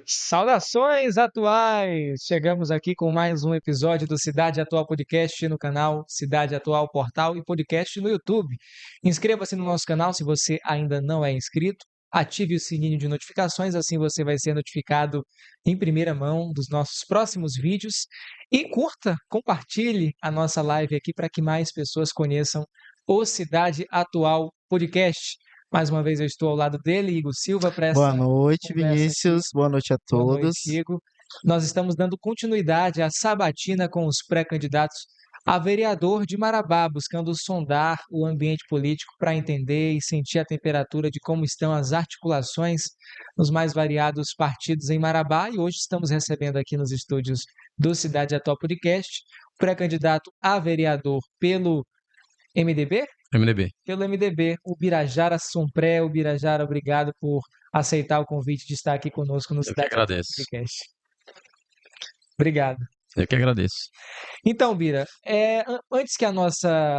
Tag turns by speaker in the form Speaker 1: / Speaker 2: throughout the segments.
Speaker 1: Saudações atuais! Chegamos aqui com mais um episódio do Cidade Atual Podcast no canal Cidade Atual Portal e Podcast no YouTube. Inscreva-se no nosso canal se você ainda não é inscrito. Ative o sininho de notificações, assim você vai ser notificado em primeira mão dos nossos próximos vídeos. E curta, compartilhe a nossa live aqui para que mais pessoas conheçam o Cidade Atual Podcast. Mais uma vez eu estou ao lado dele, Igor Silva, para
Speaker 2: Boa
Speaker 1: essa
Speaker 2: noite,
Speaker 1: conversa aqui.
Speaker 2: Vinícius. Boa noite a
Speaker 1: Boa noite,
Speaker 2: todos.
Speaker 1: Igor. Nós estamos dando continuidade à sabatina com os pré-candidatos a vereador de Marabá, buscando sondar o ambiente político para entender e sentir a temperatura de como estão as articulações nos mais variados partidos em Marabá. E hoje estamos recebendo aqui nos estúdios do Cidade Atual Podcast o pré-candidato a vereador pelo MDB?
Speaker 3: MDB.
Speaker 1: Pelo MDB, o Birajara Sompré. O Birajara, obrigado por aceitar o convite de estar aqui conosco no
Speaker 3: Eu que
Speaker 1: Cidade Atual
Speaker 3: agradeço.
Speaker 1: Podcast. Obrigado.
Speaker 3: Eu que agradeço.
Speaker 1: Então, Bira, antes que a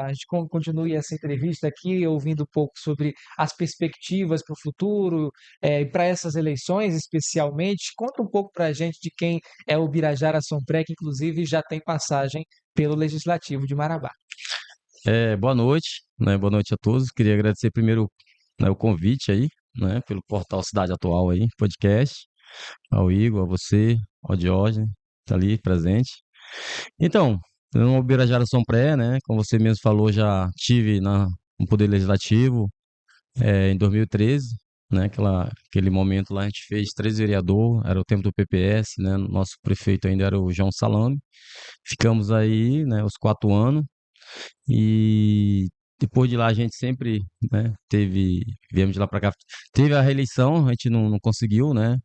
Speaker 1: gente continue essa entrevista aqui, ouvindo um pouco sobre as perspectivas para o futuro, e para essas eleições especialmente, conta um pouco para a gente de quem é o Birajara Sompré, que inclusive já tem passagem pelo Legislativo de Marabá.
Speaker 3: Boa noite, né? Boa noite a todos. Queria agradecer primeiro, né, o convite aí, né, pelo portal Cidade Atual aí, podcast, ao Igor, a você, ao Diógenes, tá ali presente. Então, eu sou o Birajara Sompré, né? Como você mesmo falou, já tive no Poder Legislativo em 2013, né? Aquele momento lá a gente fez 3 vereadores, era o tempo do PPS, né? Nosso prefeito ainda era o João Salame. Ficamos aí, né, os 4 anos. E depois de lá a gente sempre, né, viemos de lá para cá, teve a reeleição, a gente não conseguiu, né,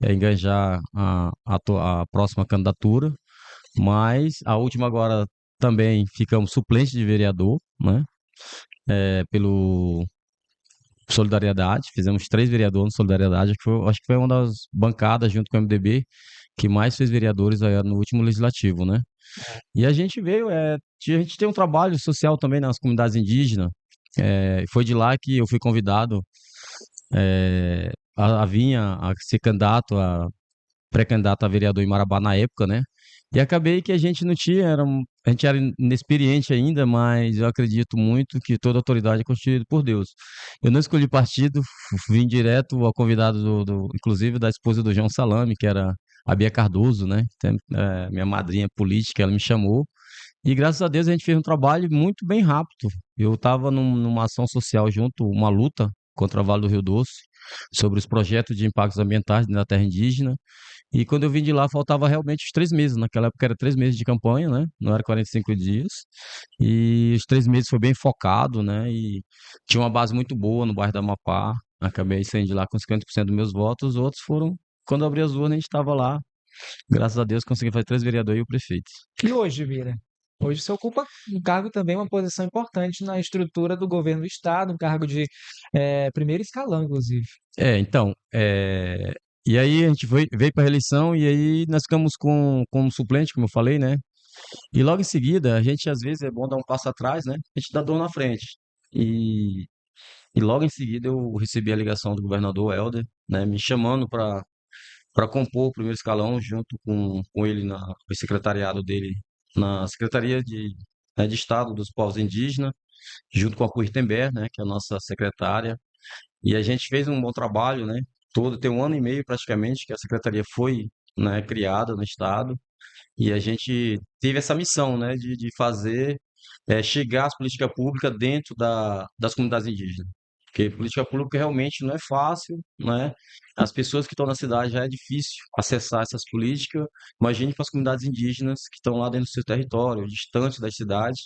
Speaker 3: engajar a próxima candidatura, mas a última agora também ficamos suplente de vereador, né, pelo Solidariedade, fizemos 3 vereadores no Solidariedade, acho que foi uma das bancadas junto com o MDB que mais fez vereadores aí no último legislativo, né. E a gente a gente tem um trabalho social também nas comunidades indígenas. Foi de lá que eu fui convidado a vir a ser pré-candidato a vereador em Marabá na época, né? E acabei que a gente não tinha, a gente era inexperiente ainda, mas eu acredito muito que toda autoridade é constituída por Deus. Eu não escolhi partido, vim direto ao convidado inclusive da esposa do João Salame, que era a Bia Cardoso, né? Minha madrinha política, ela me chamou. E graças a Deus a gente fez um trabalho muito bem rápido. Eu estava numa ação social junto, uma luta contra o Vale do Rio Doce, sobre os projetos de impactos ambientais na terra indígena. E quando eu vim de lá, faltava realmente os 3 meses. Naquela época era 3 meses de campanha, né? Não era 45 dias. E os 3 meses foi bem focado, né? E tinha uma base muito boa no bairro da Amapá. Acabei saindo de lá com 50% dos meus votos. Os outros foram, quando eu abri as urnas, a gente estava lá. Graças a Deus consegui fazer 3 vereadores e o prefeito.
Speaker 1: E hoje, Bira? Hoje você ocupa um cargo também, uma posição importante na estrutura do governo do Estado, um cargo de primeiro escalão, inclusive.
Speaker 3: Então, e aí a gente veio para a reeleição e aí nós ficamos com um suplente, como eu falei, né? E logo em seguida, a gente às vezes é bom dar um passo atrás, né? A gente dá dor na frente. E, e logo em seguida eu recebi a ligação do governador Helder, né? Me chamando para compor o primeiro escalão junto com ele, o secretariado dele, na Secretaria de Estado dos Povos Indígenas, junto com a Kuirtenber, né? Que é a nossa secretária. E a gente fez um bom trabalho, né? Tem 1 ano e meio praticamente que a secretaria foi, né, criada no estado e a gente teve essa missão, né, de fazer chegar as políticas públicas dentro das comunidades indígenas. Porque política pública realmente não é fácil, né? As pessoas que estão na cidade já é difícil acessar essas políticas. Imagine para as comunidades indígenas que estão lá dentro do seu território, distante das cidades.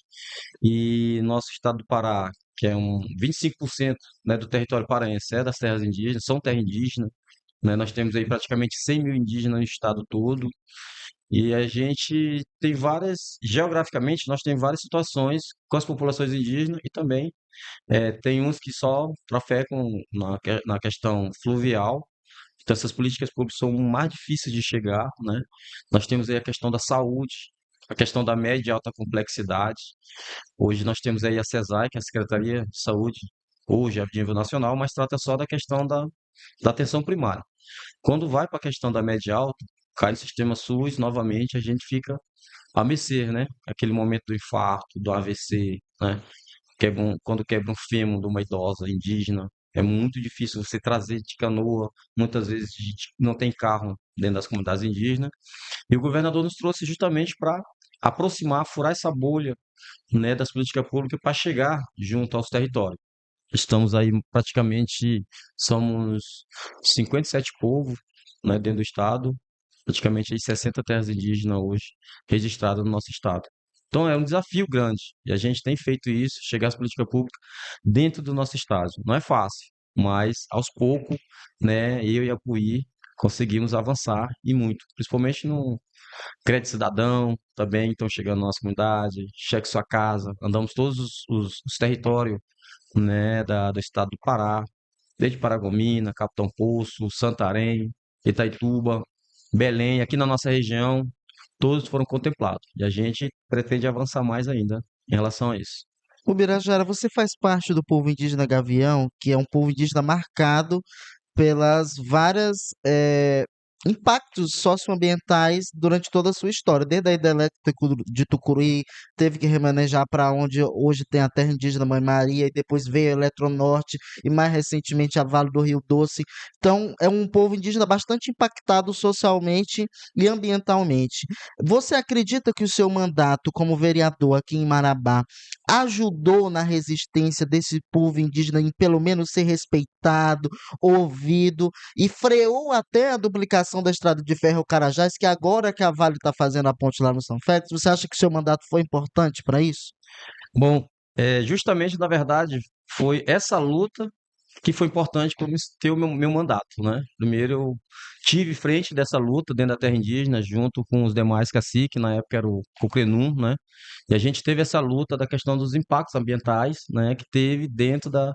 Speaker 3: E nosso estado do Pará, que é 25%, né, do território paraense, é das terras indígenas, são terra indígena, né? Nós temos aí praticamente 100 mil indígenas no estado todo. E a gente tem geograficamente, nós temos várias situações com as populações indígenas e também tem uns que só trafegam na questão fluvial. Então, essas políticas públicas são mais difíceis de chegar, né? Nós temos aí a questão da saúde, a questão da média e alta complexidade. Hoje nós temos aí a CESAI, que é a Secretaria de Saúde, hoje é a nível nacional, mas trata só da questão da atenção primária. Quando vai para a questão da média alta, cai no sistema SUS, novamente a gente fica a mercê, né? Aquele momento do infarto, do AVC, né? Quando quebra um fêmur de uma idosa indígena, é muito difícil você trazer de canoa. Muitas vezes a gente não tem carro dentro das comunidades indígenas. E o governador nos trouxe justamente para aproximar, furar essa bolha, né, das políticas públicas para chegar junto aos territórios. Estamos aí praticamente, somos 57 povos, né, dentro do estado, praticamente aí 60 terras indígenas hoje registradas no nosso estado. Então é um desafio grande e a gente tem feito isso, chegar às políticas públicas dentro do nosso estado. Não é fácil, mas aos poucos, né, eu e a Puí conseguimos avançar e muito, principalmente no crédito cidadão também, estão chegando na nossa comunidade, cheque sua casa, andamos todos os territórios, né, do estado do Pará, desde Paragominas, Capitão Poço, Santarém, Itaituba, Belém, aqui na nossa região, todos foram contemplados. E a gente pretende avançar mais ainda em relação a isso.
Speaker 2: Ubirajara, você faz parte do povo indígena Gavião, que é um povo indígena marcado pelas várias impactos socioambientais durante toda a sua história. Desde a hidrelétrica de Tucuruí, teve que remanejar para onde hoje tem a terra indígena Mãe Maria, e depois veio a Eletronorte, e mais recentemente a Vale do Rio Doce. Então, é um povo indígena bastante impactado socialmente e ambientalmente. Você acredita que o seu mandato como vereador aqui em Marabá ajudou na resistência desse povo indígena em pelo menos ser respeitado, ouvido, e freou até a duplicação da estrada de ferro Carajás, que agora que a Vale está fazendo a ponte lá no São Félix, você acha que seu mandato foi importante para isso?
Speaker 3: Bom, justamente, na verdade, foi essa luta que foi importante para ter o meu mandato, né? Primeiro, eu tive frente dessa luta dentro da terra indígena, junto com os demais caciques, na época era o Cocrenum, né? E a gente teve essa luta da questão dos impactos ambientais, né? Que teve dentro da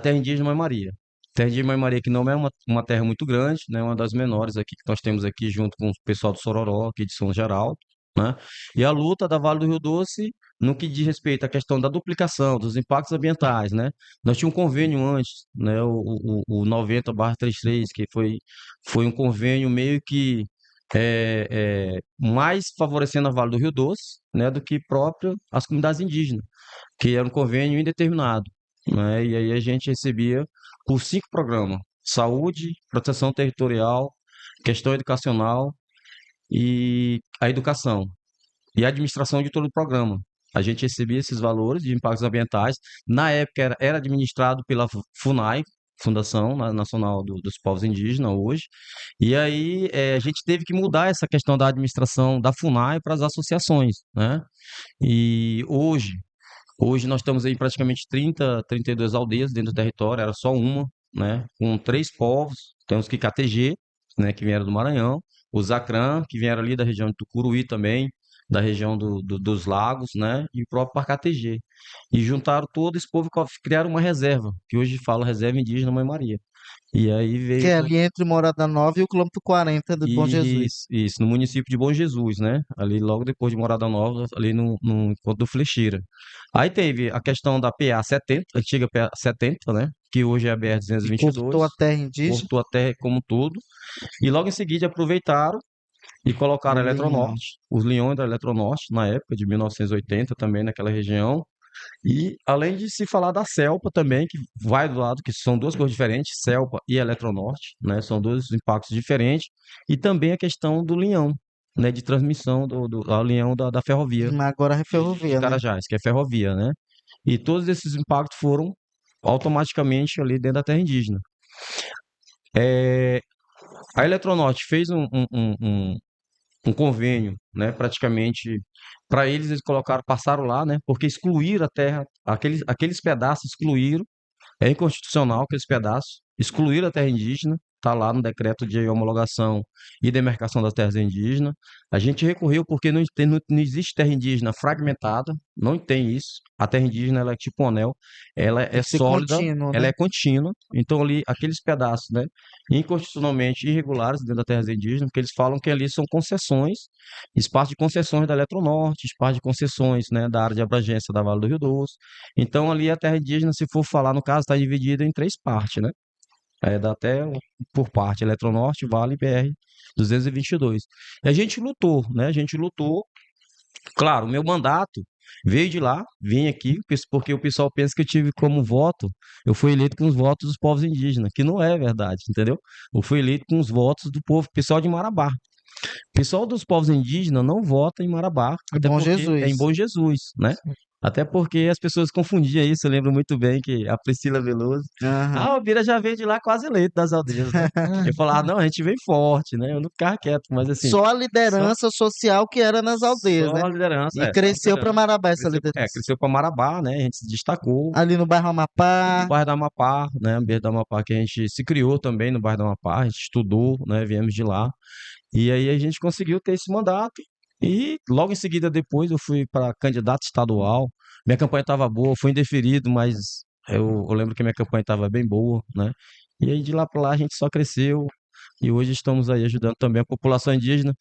Speaker 3: terra indígena Mãe Maria. Terra indígena Mãe Maria, que não é uma terra muito grande, né? Uma das menores aqui que nós temos aqui, junto com o pessoal do Sororó, aqui de São Geraldo, né? E a luta da Vale do Rio Doce, no que diz respeito à questão da duplicação, dos impactos ambientais, né? Nós tínhamos um convênio antes, né, o 90/33, que foi um convênio meio que mais favorecendo a Vale do Rio Doce, né, do que próprio as comunidades indígenas, que era um convênio indeterminado, né, e aí a gente recebia por 5 programas: saúde, proteção territorial, questão educacional e a educação e a administração de todo o programa. A gente recebia esses valores de impactos ambientais. Na época era administrado pela FUNAI, Fundação Nacional dos Povos Indígenas, hoje. E aí a gente teve que mudar essa questão da administração da FUNAI para as associações, né? E hoje nós estamos aí em praticamente 32 aldeias dentro do território, era só uma, né? Com 3 povos. Temos o Kikatg, né? Que vieram do Maranhão, os Acrã, que vieram ali da região de Tucuruí também, da região dos lagos, né? E o próprio Paracatg. E juntaram todo esse povo e criaram uma reserva, que hoje fala Reserva Indígena Mãe Maria. E aí
Speaker 2: Que
Speaker 3: veio
Speaker 2: é ali entre Morada Nova e o quilômetro 40 do Bom Jesus.
Speaker 3: isso, no município de Bom Jesus, né? Ali logo depois de Morada Nova, ali no encontro do Flecheira. Aí teve a questão da PA 70, antiga PA 70, né? Que hoje é a BR
Speaker 2: Que
Speaker 3: 222,
Speaker 2: cortou a terra indígena,
Speaker 3: cortou a terra como um todo. E logo em seguida aproveitaram e colocaram
Speaker 2: o
Speaker 3: a
Speaker 2: Leão.
Speaker 3: Eletronorte, os Leões da Eletronorte, na época de 1980, também naquela região. E além de se falar da Celpa também, que vai do lado, que são duas coisas diferentes, Celpa e Eletronorte, né? São dois impactos diferentes. E também a questão do Linhão, né? De transmissão ao Linhão da ferrovia
Speaker 2: Agora é
Speaker 3: de
Speaker 2: ferrovia, né?
Speaker 3: Carajás, que é ferrovia, né? E todos esses impactos foram automaticamente ali dentro da terra indígena. É, a Eletronorte fez um convênio, né, praticamente para eles colocaram, passaram lá, né, porque excluíram a terra, aqueles pedaços excluíram, é inconstitucional aqueles pedaços, excluíram a terra indígena, está lá no decreto de homologação e demarcação das terras indígenas. A gente recorreu porque não existe terra indígena fragmentada, não tem isso. A terra indígena ela é tipo um anel, ela
Speaker 2: Tem
Speaker 3: é
Speaker 2: que ser
Speaker 3: sólida,
Speaker 2: contínuo,
Speaker 3: ela
Speaker 2: né?
Speaker 3: é contínua. Então ali aqueles pedaços, né, inconstitucionalmente irregulares dentro da terra indígena, porque eles falam que ali são concessões, espaço de concessões da Eletronorte, espaço de concessões, né, da área de abrangência da Vale do Rio Doce. Então ali a terra indígena, se for falar no caso, está dividida em 3 partes, né? Dá até por parte, Eletronorte, Vale, BR 222. E a gente lutou, né? A gente lutou. Claro, o meu mandato veio de lá, vim aqui, porque o pessoal pensa que eu tive como voto, eu fui eleito com os votos dos povos indígenas, que não é verdade, entendeu? Eu fui eleito com os votos do povo, pessoal de Marabá. O pessoal dos povos indígenas não vota em Marabá,
Speaker 2: É
Speaker 3: até
Speaker 2: Bom
Speaker 3: porque é em
Speaker 2: Jesus.
Speaker 3: Bom Jesus, né? Até porque as pessoas confundiam isso, eu lembro muito bem que a Priscila Veloso,
Speaker 2: Aham.
Speaker 3: o Bira já veio de lá quase eleito das aldeias, né? Eu falava, não, a gente vem forte, né? Eu não ficava quieto, mas assim,
Speaker 2: Só a
Speaker 3: só,
Speaker 2: liderança social que era nas aldeias,
Speaker 3: só
Speaker 2: né?
Speaker 3: a liderança,
Speaker 2: E
Speaker 3: só a
Speaker 2: cresceu para
Speaker 3: liderança.
Speaker 2: Marabá essa
Speaker 3: Cresceu,
Speaker 2: liderança.
Speaker 3: cresceu para Marabá, né? A gente se destacou
Speaker 2: Ali no bairro
Speaker 3: no
Speaker 2: Amapá.
Speaker 3: bairro da Amapá, né? No bairro da Amapá, que a gente se criou também no bairro da Amapá, a gente estudou, né? Viemos de lá. E aí a gente conseguiu ter esse mandato. E logo em seguida, depois, eu fui para candidato estadual. Minha campanha estava boa, fui indeferido, mas eu lembro que minha campanha estava bem boa, né? E aí de lá para lá a gente só cresceu. E hoje estamos aí ajudando também a população indígena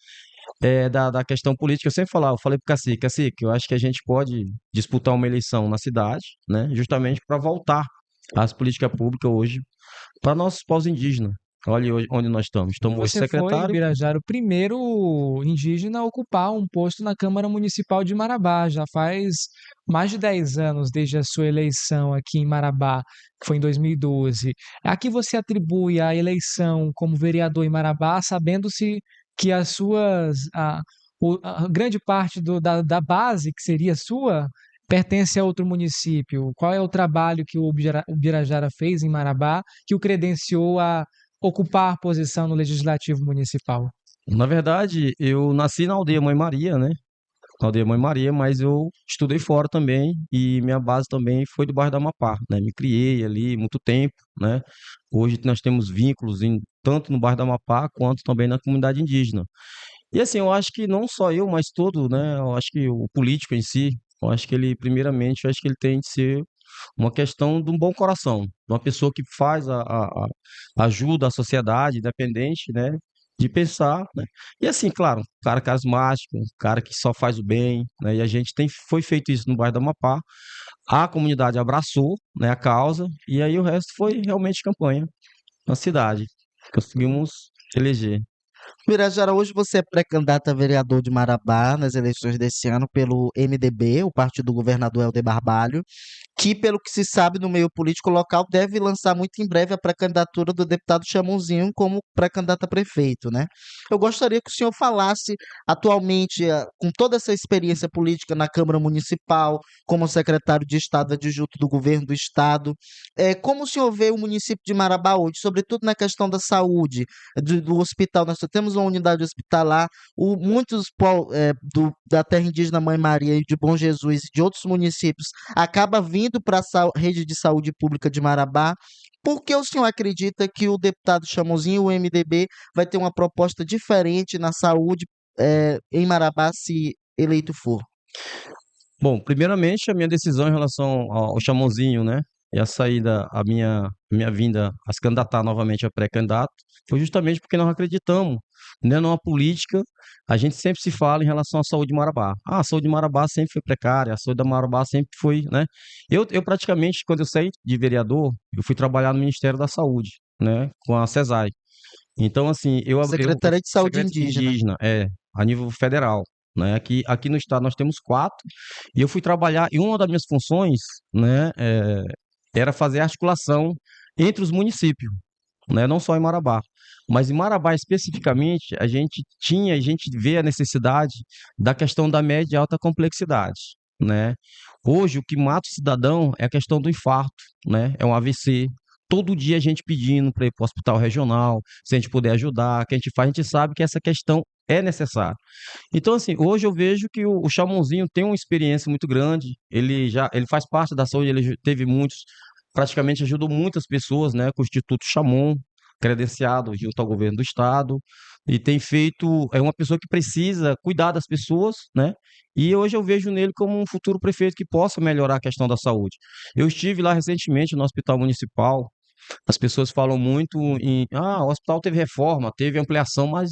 Speaker 3: da questão política. Eu sempre falava, eu falei pro cacique, eu acho que a gente pode disputar uma eleição na cidade, né? Justamente para voltar às políticas públicas hoje para nossos povos indígenas. Olha hoje onde nós estamos.
Speaker 1: E
Speaker 3: Estamos hoje
Speaker 1: você foi,
Speaker 3: secretário.
Speaker 1: Birajara, o primeiro indígena a ocupar um posto na Câmara Municipal de Marabá. Já faz mais de 10 anos desde a sua eleição aqui em Marabá, que foi em 2012. A que você atribui a eleição como vereador em Marabá, sabendo-se que a grande parte da base, que seria sua, pertence a outro município? Qual é o trabalho que o Birajara fez em Marabá que o credenciou a ocupar posição no Legislativo Municipal?
Speaker 3: Na verdade, eu nasci na aldeia Mãe Maria, né? Na aldeia Mãe Maria, mas eu estudei fora também e minha base também foi do bairro da Amapá, né? Me criei ali muito tempo, né? Hoje nós temos vínculos tanto no bairro da Amapá quanto também na comunidade indígena. E assim, eu acho que não só eu, mas todo, né? Eu acho que o político em si, eu acho que ele, primeiramente, eu acho que ele tem de ser uma questão de um bom coração, de uma pessoa que faz ajuda a sociedade, independente, né? De pensar, né? E assim, claro, um cara carismático, um cara que só faz o bem, né? E a gente foi feito isso no bairro da Amapá. A comunidade abraçou, né, a causa, e aí o resto foi realmente campanha na cidade. Conseguimos eleger.
Speaker 2: Birajara, hoje você é pré-candidato a vereador de Marabá nas eleições desse ano pelo MDB, o partido do governador Helder Barbalho, que, pelo que se sabe no meio político local, deve lançar muito em breve a pré-candidatura do deputado Chamunzinho como pré-candidato a prefeito, né? Eu gostaria que o senhor falasse atualmente, com toda essa experiência política na Câmara Municipal, como secretário de Estado adjunto do governo do Estado, como o senhor vê o município de Marabá hoje, sobretudo na questão da saúde, do hospital. Nós só temos uma unidade hospitalar, da terra indígena Mãe Maria e de Bom Jesus e de outros municípios acaba vindo para a rede de saúde pública de Marabá. Por que o senhor acredita que o deputado Chamozinho, o MDB, vai ter uma proposta diferente na saúde, em Marabá, se eleito for?
Speaker 3: Bom, primeiramente, a minha decisão em relação ao Chamonzinho, né? E a saída, a minha vinda a se candidatar novamente a pré-candidato, foi justamente porque nós acreditamos, né, numa política. A gente sempre se fala em relação à saúde de Marabá. A saúde de Marabá sempre foi precária, a saúde da Marabá sempre foi, né? Eu praticamente, quando eu saí de vereador, eu fui trabalhar no Ministério da Saúde, né, com a CESAI. Então, assim, eu
Speaker 2: Secretaria de Saúde
Speaker 3: secreto
Speaker 2: Indígena.
Speaker 3: indígena, a nível federal, né? Aqui no estado nós temos quatro, e eu fui trabalhar, e uma das minhas funções, né, era fazer a articulação entre os municípios, né? Não só em Marabá. Mas em Marabá especificamente, a gente vê a necessidade da questão da média e alta complexidade, né? Hoje, o que mata o cidadão é a questão do infarto, né? É um AVC. Todo dia a gente pedindo para ir para o hospital regional, se a gente puder ajudar, que a gente faz, a gente sabe que essa questão é necessária. Então, assim, hoje eu vejo que o Chamonzinho tem uma experiência muito grande, ele faz parte da saúde, ele teve muitos, praticamente ajudou muitas pessoas, né, com o Instituto Chamon, credenciado junto ao governo do estado, e tem feito, é uma pessoa que precisa cuidar das pessoas, né, e hoje eu vejo nele como um futuro prefeito que possa melhorar a questão da saúde. Eu estive lá recentemente no Hospital Municipal. As pessoas falam muito o hospital teve reforma, teve ampliação, mas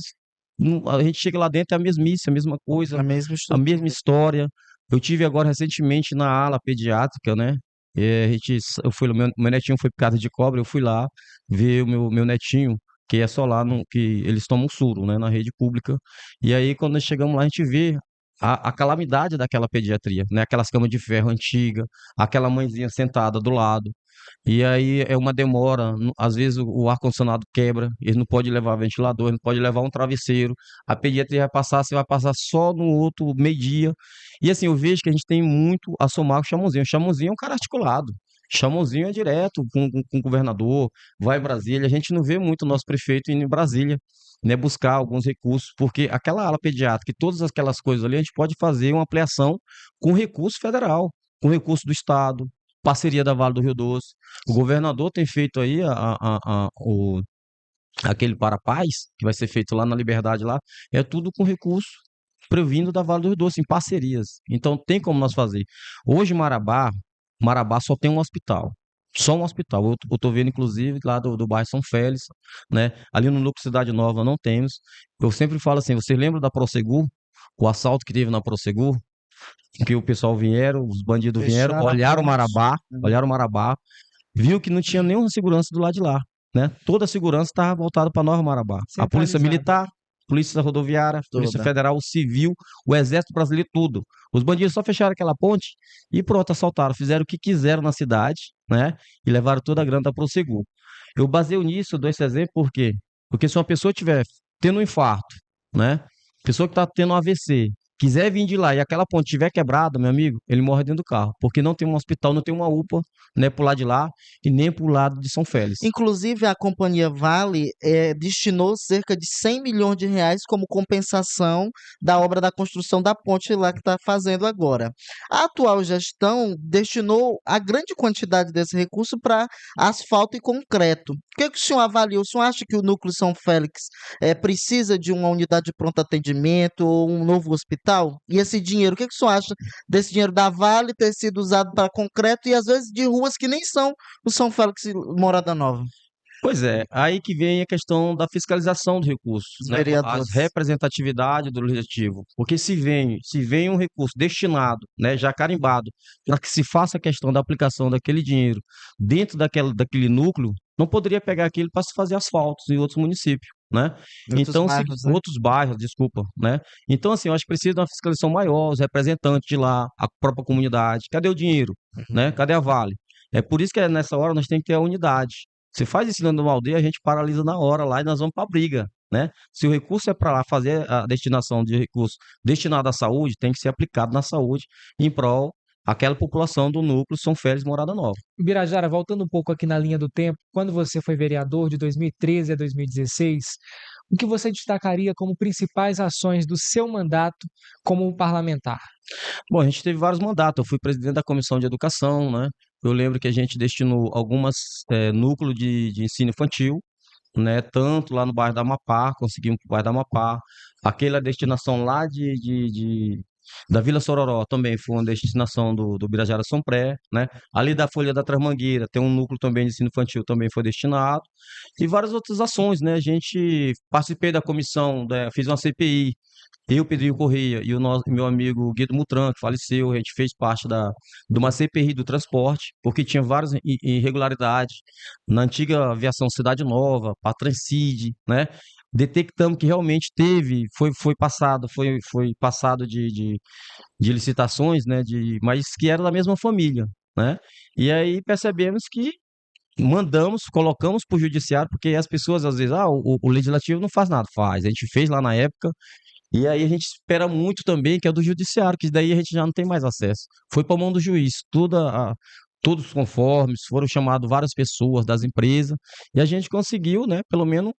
Speaker 3: a gente chega lá dentro é a mesmice, a mesma coisa,
Speaker 2: A mesma
Speaker 3: a mesma
Speaker 2: estrutura.
Speaker 3: história. Eu tive agora recentemente na ala pediátrica, né? Eu fui, meu netinho foi picado de cobra, eu fui lá ver o meu netinho, que é só lá, que eles tomam soro, né, na rede pública. E aí, quando nós chegamos lá, a gente vê a calamidade daquela pediatria, né, aquelas camas de ferro antiga, aquela mãezinha sentada do lado. E aí é uma demora, às vezes o ar-condicionado quebra, ele não pode levar ventilador, ele não pode levar um travesseiro. A pediatria vai passar, você vai passar só no outro meio-dia. E assim, eu vejo que a gente tem muito a somar com o Chamozinho. O Chamozinho é um cara articulado. Chamozinho é direto com o governador, vai em Brasília. A gente não vê muito o nosso prefeito indo em Brasília, né, buscar alguns recursos, porque aquela ala pediátrica e todas aquelas coisas ali, a gente pode fazer uma ampliação com recurso federal, com recurso do Estado, parceria da Vale do Rio Doce. O governador tem feito aí aquele Para a Paz, que vai ser feito lá na Liberdade, lá, é tudo com recurso previndo da Vale do Rio Doce, em parcerias. Então tem como nós fazer. Hoje, Marabá só tem um hospital. Só um hospital. Eu tô vendo, inclusive, lá do bairro São Félix, né? Ali no Núcleo Cidade Nova não temos. Eu sempre falo assim, vocês lembram da Prosegur? O assalto que teve na Prosegur? Que o pessoal vieram, os bandidos vieram,
Speaker 2: Fecharam a ponte.
Speaker 3: olharam o Marabá, viu que não tinha nenhuma segurança do lado de lá, né? Toda a segurança estava voltada para Nova Marabá. A Polícia
Speaker 1: Centralizado.
Speaker 3: Militar, Polícia Rodoviária, Polícia
Speaker 2: Toda.
Speaker 3: Federal, o Civil, o Exército Brasileiro, tudo. Os bandidos só fecharam aquela ponte e pronto, assaltaram, fizeram o que quiseram na cidade, né? E levaram toda a grana da Prosegur. Eu baseio nisso, dou esse exemplo, por quê? Porque se uma pessoa tiver tendo um infarto, né? Pessoa que está tendo um AVC, quiser vir de lá e aquela ponte estiver quebrada, meu amigo, ele morre dentro do carro, porque não tem um hospital, não tem uma UPA, né, pro lado de lá e nem pro lado de São Félix.
Speaker 2: Inclusive, a companhia Vale destinou cerca de 100 milhões de reais como compensação da obra da construção da ponte lá que está fazendo agora. A atual gestão destinou a grande quantidade desse recurso para asfalto e concreto. O que o senhor avalia? O senhor acha que o Núcleo São Félix precisa de uma unidade de pronto atendimento ou um novo hospital? E esse dinheiro, o que o senhor acha desse dinheiro da Vale ter sido usado para concreto e às vezes de ruas que nem são o São Félix e Morada Nova?
Speaker 3: Pois é, aí que vem a questão da fiscalização do recurso,
Speaker 2: Os
Speaker 3: né? As
Speaker 2: vereadores.
Speaker 3: representatividade do legislativo. Porque se vem um recurso destinado, né, já carimbado, para que se faça a questão da aplicação daquele dinheiro dentro daquele núcleo, não poderia pegar aquilo para se fazer asfaltos em outros municípios, né?
Speaker 2: Em outros
Speaker 3: Então,
Speaker 2: bairros, né?
Speaker 3: outros bairros, desculpa, né? Então, assim, eu acho que precisa de uma fiscalização maior, os representantes de lá, a própria comunidade. Cadê o dinheiro, né? Cadê a Vale? É por isso que nessa hora nós temos que ter a unidade. Você faz isso dentro de uma aldeia, a gente paralisa na hora lá e nós vamos para a briga, né? Se o recurso é para lá fazer a destinação de recurso destinado à saúde, tem que ser aplicado na saúde em prol aquela população do núcleo São Félix Morada Nova.
Speaker 1: Birajara, voltando um pouco aqui na linha do tempo, quando você foi vereador de 2013 a 2016, o que você destacaria como principais ações do seu mandato como parlamentar?
Speaker 3: Bom, a gente teve vários mandatos. Eu fui presidente da Comissão de Educação, né? Eu lembro que a gente destinou algumas núcleos de ensino infantil, né? Tanto lá no bairro da Amapá, conseguimos para o bairro da Amapá. Aquela destinação lá da Vila Sororó também foi uma destinação do Birajara Sompré, né? Ali da Folha da Trasmangueira tem um núcleo também de ensino infantil, também foi destinado. E várias outras ações, né? A gente participei da comissão, fiz uma CPI. Eu, Pedrinho Correia e meu amigo Guido Mutran, que faleceu, a gente fez parte de uma CPI do transporte, porque tinha várias irregularidades na antiga aviação Cidade Nova, Patrancide, né? Detectamos que realmente foi passado de licitações, né? Mas que era da mesma família, né? E aí percebemos que colocamos para o judiciário, porque as pessoas às vezes, o legislativo não faz nada, faz. A gente fez lá na época, e aí a gente espera muito também que é do judiciário, que daí a gente já não tem mais acesso. Foi para a mão do juiz, todos os conformes, foram chamados várias pessoas das empresas, e a gente conseguiu, né, pelo menos,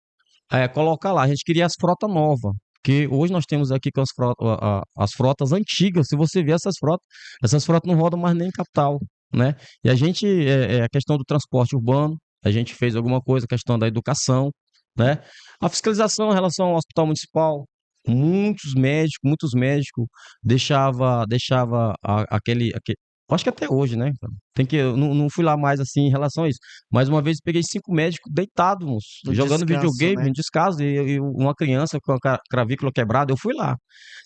Speaker 3: colocar lá. A gente queria as frotas novas, porque hoje nós temos aqui com as frotas antigas. Se você ver essas frotas não rodam mais nem em capital, né? E a gente, a questão do transporte urbano, a gente fez alguma coisa, a questão da educação, né? A fiscalização em relação ao hospital municipal, muitos médicos deixava acho que até hoje, né? Eu não fui lá mais assim em relação a isso. Mais uma vez peguei 5 médicos deitados,
Speaker 2: No
Speaker 3: jogando
Speaker 2: descanso,
Speaker 3: videogame,
Speaker 2: né?
Speaker 3: em descaso, e uma criança com a clavícula quebrada, eu fui lá.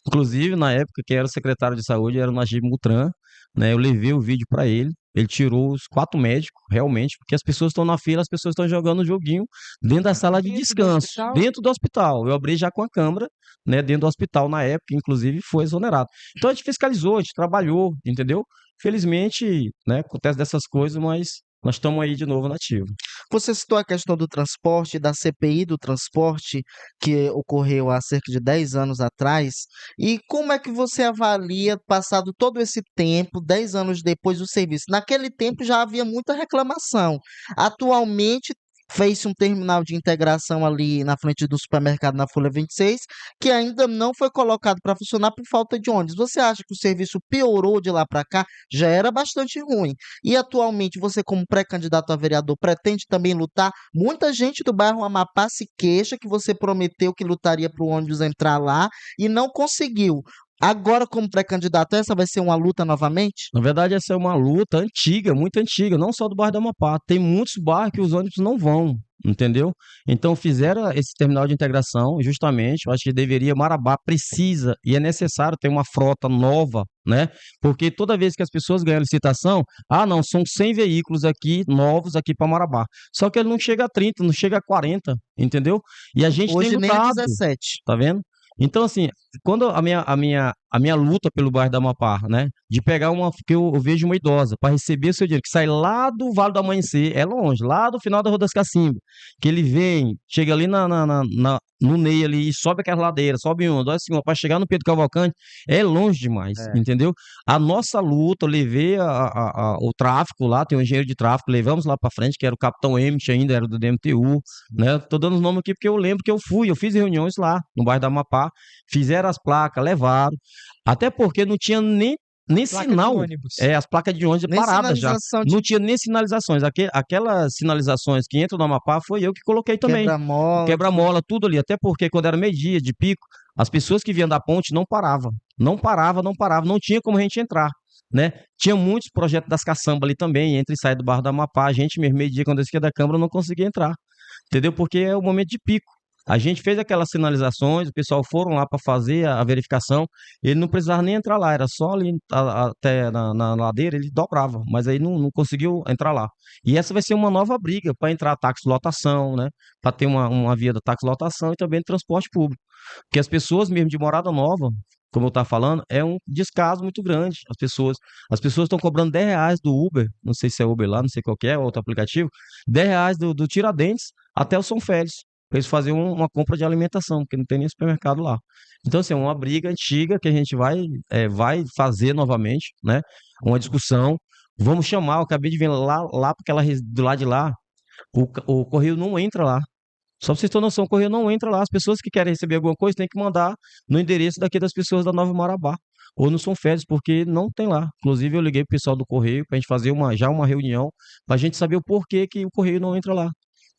Speaker 3: Inclusive, na época, quem era o secretário de saúde era o Najib Mutran, né? Eu levei o vídeo para ele, Ele tirou os 4 médicos, realmente, porque as pessoas estão na fila, as pessoas estão jogando um joguinho dentro da sala de
Speaker 1: Dentro do
Speaker 3: descanso,
Speaker 1: hospital?
Speaker 3: dentro do hospital. Eu abri já com a câmera, né, dentro do hospital na época, inclusive foi exonerado. Então a gente fiscalizou, a gente trabalhou, entendeu? Felizmente, né, acontece dessas coisas, mas nós estamos aí de novo na ativa.
Speaker 2: Você citou a questão do transporte, da CPI do transporte, que ocorreu há cerca de 10 anos atrás. E como é que você avalia, passado todo esse tempo, 10 anos depois do serviço? Naquele tempo já havia muita reclamação. Atualmente, fez-se um terminal de integração ali na frente do supermercado na Folha 26, que ainda não foi colocado para funcionar por falta de ônibus. Você acha que o serviço piorou de lá para cá? Já era bastante ruim. E atualmente você, como pré-candidato a vereador, pretende também lutar? Muita gente do bairro Amapá se queixa que você prometeu que lutaria para o ônibus entrar lá e não conseguiu. Agora, como pré-candidato, essa vai ser uma luta novamente?
Speaker 3: Na verdade, essa é uma luta antiga, muito antiga, não só do bairro da Amapá. Tem muitos bairros que os ônibus não vão, entendeu? Então fizeram esse terminal de integração, justamente. Eu acho que deveria, Marabá precisa e é necessário ter uma frota nova, né? Porque toda vez que as pessoas ganham licitação, não, são 100 veículos aqui, novos aqui para Marabá. Só que ele não chega a 30, não chega a 40, entendeu? E a gente tem
Speaker 2: Hoje nem a
Speaker 3: lutado,
Speaker 2: 17.
Speaker 3: tá vendo? Então, assim, quando a minha luta pelo bairro da Amapá, né, de pegar uma, que eu vejo uma idosa para receber o seu dinheiro, que sai lá do Vale do Amanhecer, é longe, lá do final da Rua das Cacimbas, que ele vem, chega ali no Ney ali, sobe aquela ladeira, sobe uma, dois, assim, para chegar no Pedro Cavalcante, é longe demais, entendeu? A nossa luta, eu levei o tráfico lá, tem um engenheiro de tráfico, levamos lá para frente, que era o Capitão Emmett ainda, era do DMTU, né? Tô dando os nomes aqui porque eu lembro que eu fiz reuniões lá, no bairro da Amapá, fizeram as placas, levaram, até porque não tinha nem
Speaker 1: Placa de
Speaker 3: sinal,
Speaker 1: ônibus.
Speaker 3: as placas de ônibus
Speaker 2: Nem
Speaker 3: paradas já,
Speaker 2: sinalização de
Speaker 3: não tinha nem sinalizações, aquelas sinalizações que entram no Amapá foi eu que coloquei também, o
Speaker 2: quebra-mola.
Speaker 3: quebra-mola, tudo ali, até porque quando era meio-dia, de pico, as pessoas que vinham da ponte não paravam, não paravam, não paravam, não tinha como a gente entrar, né? Tinha muitos projetos das caçambas ali também, entre e sair do bairro da Amapá, a gente mesmo meio-dia, quando eu esquia da Câmara, não conseguia entrar, entendeu? Porque é o momento de pico. A gente fez aquelas sinalizações, o pessoal foram lá para fazer a verificação, ele não precisava nem entrar lá, era só ali até na ladeira, ele dobrava, mas aí não conseguiu entrar lá. E essa vai ser uma nova briga para entrar táxi lotação, né? Para ter uma via da táxi lotação e também do transporte público. Porque as pessoas mesmo de morada nova, como eu estava falando, é um descaso muito grande. As pessoas estão cobrando R$ 10 do Uber, não sei se é Uber lá, não sei qual que é, outro aplicativo, R$ 10 do Tiradentes até o São Félix para eles fazerem uma compra de alimentação, porque não tem nem supermercado lá. Então, assim, é uma briga antiga que a gente vai fazer novamente, né? Uma discussão. Vamos chamar, eu acabei de ver lá porque ela do lado de lá, o correio não entra lá. Só pra vocês terem noção, o correio não entra lá. As pessoas que querem receber alguma coisa têm que mandar no endereço daqui das pessoas da Nova Marabá. Ou no São Félix, porque não tem lá. Inclusive, eu liguei pro pessoal do correio pra gente fazer já uma reunião, pra gente saber o porquê que o correio não entra lá,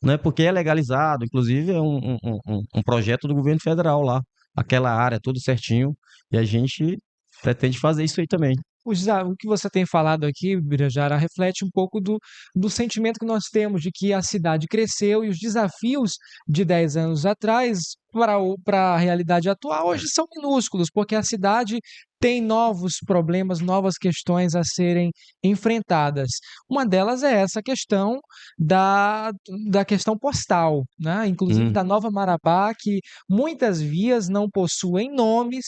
Speaker 3: né? Porque é legalizado, inclusive é um projeto do governo federal lá, aquela área tudo certinho, e a gente pretende fazer isso aí também.
Speaker 1: O que você tem falado aqui, Birajara, reflete um pouco do sentimento que nós temos de que a cidade cresceu e os desafios de 10 anos atrás para a realidade atual hoje são minúsculos, porque a cidade tem novos problemas, novas questões a serem enfrentadas. Uma delas é essa questão da, da questão postal, né? Inclusive
Speaker 3: Hum,
Speaker 1: da Nova Marabá, que muitas vias não possuem nomes,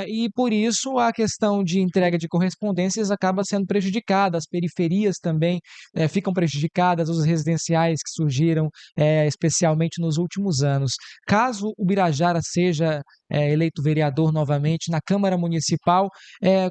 Speaker 1: e por isso a questão de entrega de correspondências acaba sendo prejudicada, as periferias também ficam prejudicadas, os residenciais que surgiram especialmente nos últimos anos. Caso o Birajara seja eleito vereador novamente na Câmara Municipal,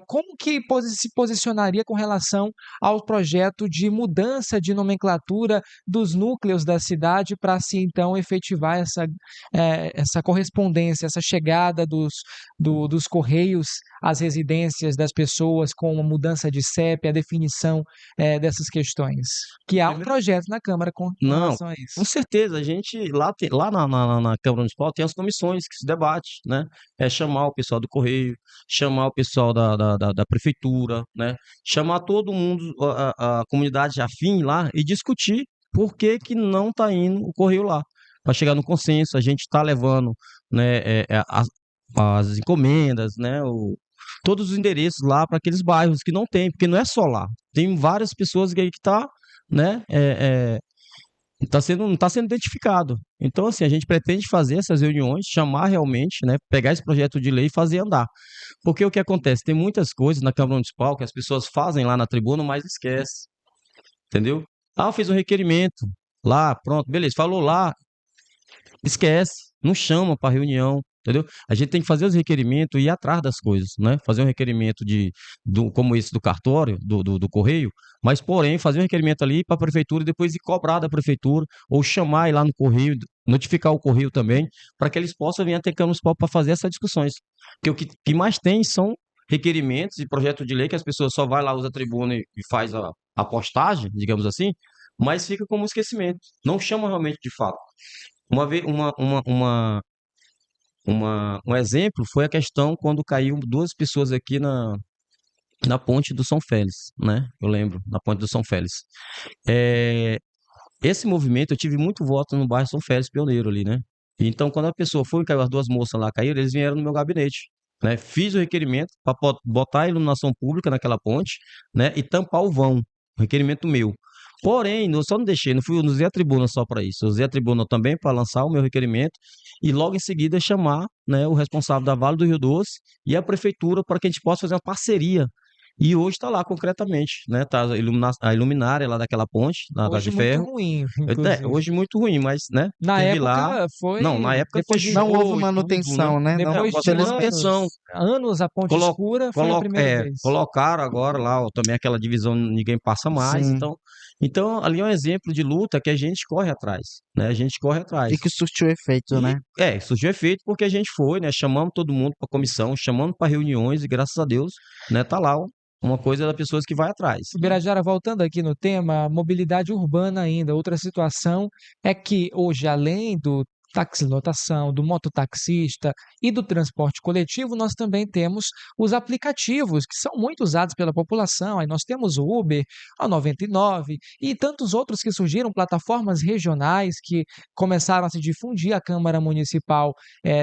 Speaker 1: como que se posicionaria com relação ao projeto de mudança de nomenclatura dos núcleos da cidade para se então efetivar essa correspondência, essa chegada dos correios às residências das pessoas com uma mudança de CEP, a definição dessas questões? Que há um
Speaker 3: primeiro,
Speaker 1: projeto na Câmara com
Speaker 3: não,
Speaker 1: relação a
Speaker 3: com
Speaker 1: isso.
Speaker 3: certeza, a gente lá na Câmara Municipal tem as comissões que se debate, né? É chamar o pessoal do Correio, chamar o pessoal da Prefeitura, né? Chamar todo mundo, a comunidade afim lá e discutir por que que não está indo o Correio lá. Para chegar no consenso, a gente está levando, né, as encomendas, né? todos os endereços lá para aqueles bairros que não tem, porque não é só lá. Tem várias pessoas que aí que tá, né, não está sendo identificado. Então, assim, a gente pretende fazer essas reuniões, chamar realmente, né, pegar esse projeto de lei e fazer andar. Porque o que acontece? Tem muitas coisas na Câmara Municipal que as pessoas fazem lá na tribuna, mas esquece, entendeu? Ah, eu fiz um requerimento lá, pronto, beleza, falou lá, esquece, não chama para reunião, entendeu? A gente tem que fazer os requerimentos e ir atrás das coisas, né? Fazer um requerimento como esse do cartório, do correio, mas porém fazer um requerimento ali para a prefeitura e depois ir cobrar da prefeitura ou chamar ir lá no correio, notificar o correio também, para que eles possam vir até Câmara Municipal para fazer essas discussões. Porque o que mais tem são requerimentos e projetos de lei que as pessoas só vai lá, usa a tribuna e faz a postagem, digamos assim, mas fica como esquecimento. Não chama realmente de fato. Uma vez, um exemplo foi a questão quando caiu duas pessoas aqui na ponte do São Félix, né? Eu lembro, na ponte do São Félix. É, esse movimento, eu tive muito voto no bairro São Félix, pioneiro ali, né? Então, quando a pessoa foi, caiu as duas moças lá, caíram, eles vieram no meu gabinete, né? Fiz o requerimento para botar a iluminação pública naquela ponte, né? E tampar o vão, requerimento meu. Porém, eu só não deixei, não usei a tribuna só para isso. Eu usei a tribuna também para lançar o meu requerimento e logo em seguida chamar, né, o responsável da Vale do Rio Doce e a prefeitura para que a gente possa fazer uma parceria. E hoje está lá concretamente, né? Tá a iluminária lá daquela ponte, da de
Speaker 1: Hoje muito
Speaker 3: ferro.
Speaker 1: ruim, inclusive.
Speaker 3: Hoje muito ruim, mas, né?
Speaker 1: Na
Speaker 3: Teve lá.
Speaker 1: época
Speaker 3: Não,
Speaker 1: foi
Speaker 3: na época
Speaker 1: depois de
Speaker 2: Não houve
Speaker 3: fechou e tudo, né?
Speaker 2: manutenção, né? Não,
Speaker 1: depois de
Speaker 2: infelizmente.
Speaker 3: Manutenção.
Speaker 1: anos a Ponte
Speaker 3: Colo,
Speaker 1: Escura foi a primeira vez.
Speaker 3: colocaram agora lá ó, também aquela divisão, ninguém passa mais.
Speaker 2: Sim.
Speaker 3: Então, ali é um exemplo de luta que a gente corre atrás, né? A gente corre atrás.
Speaker 2: E que surtiu efeito,
Speaker 3: E
Speaker 2: né?
Speaker 3: surgiu efeito porque a gente foi, né? Chamamos todo mundo para comissão, chamamos para reuniões e graças a Deus, né? Tá lá uma coisa das pessoas que vai atrás, né?
Speaker 1: Birajara, voltando aqui no tema, mobilidade urbana ainda. Outra situação é que hoje, além do taxilotação, do mototaxista e do transporte coletivo, nós também temos os aplicativos, que são muito usados pela população. Aí nós temos o Uber, a 99 e tantos outros que surgiram, plataformas regionais que começaram a se difundir. A Câmara Municipal,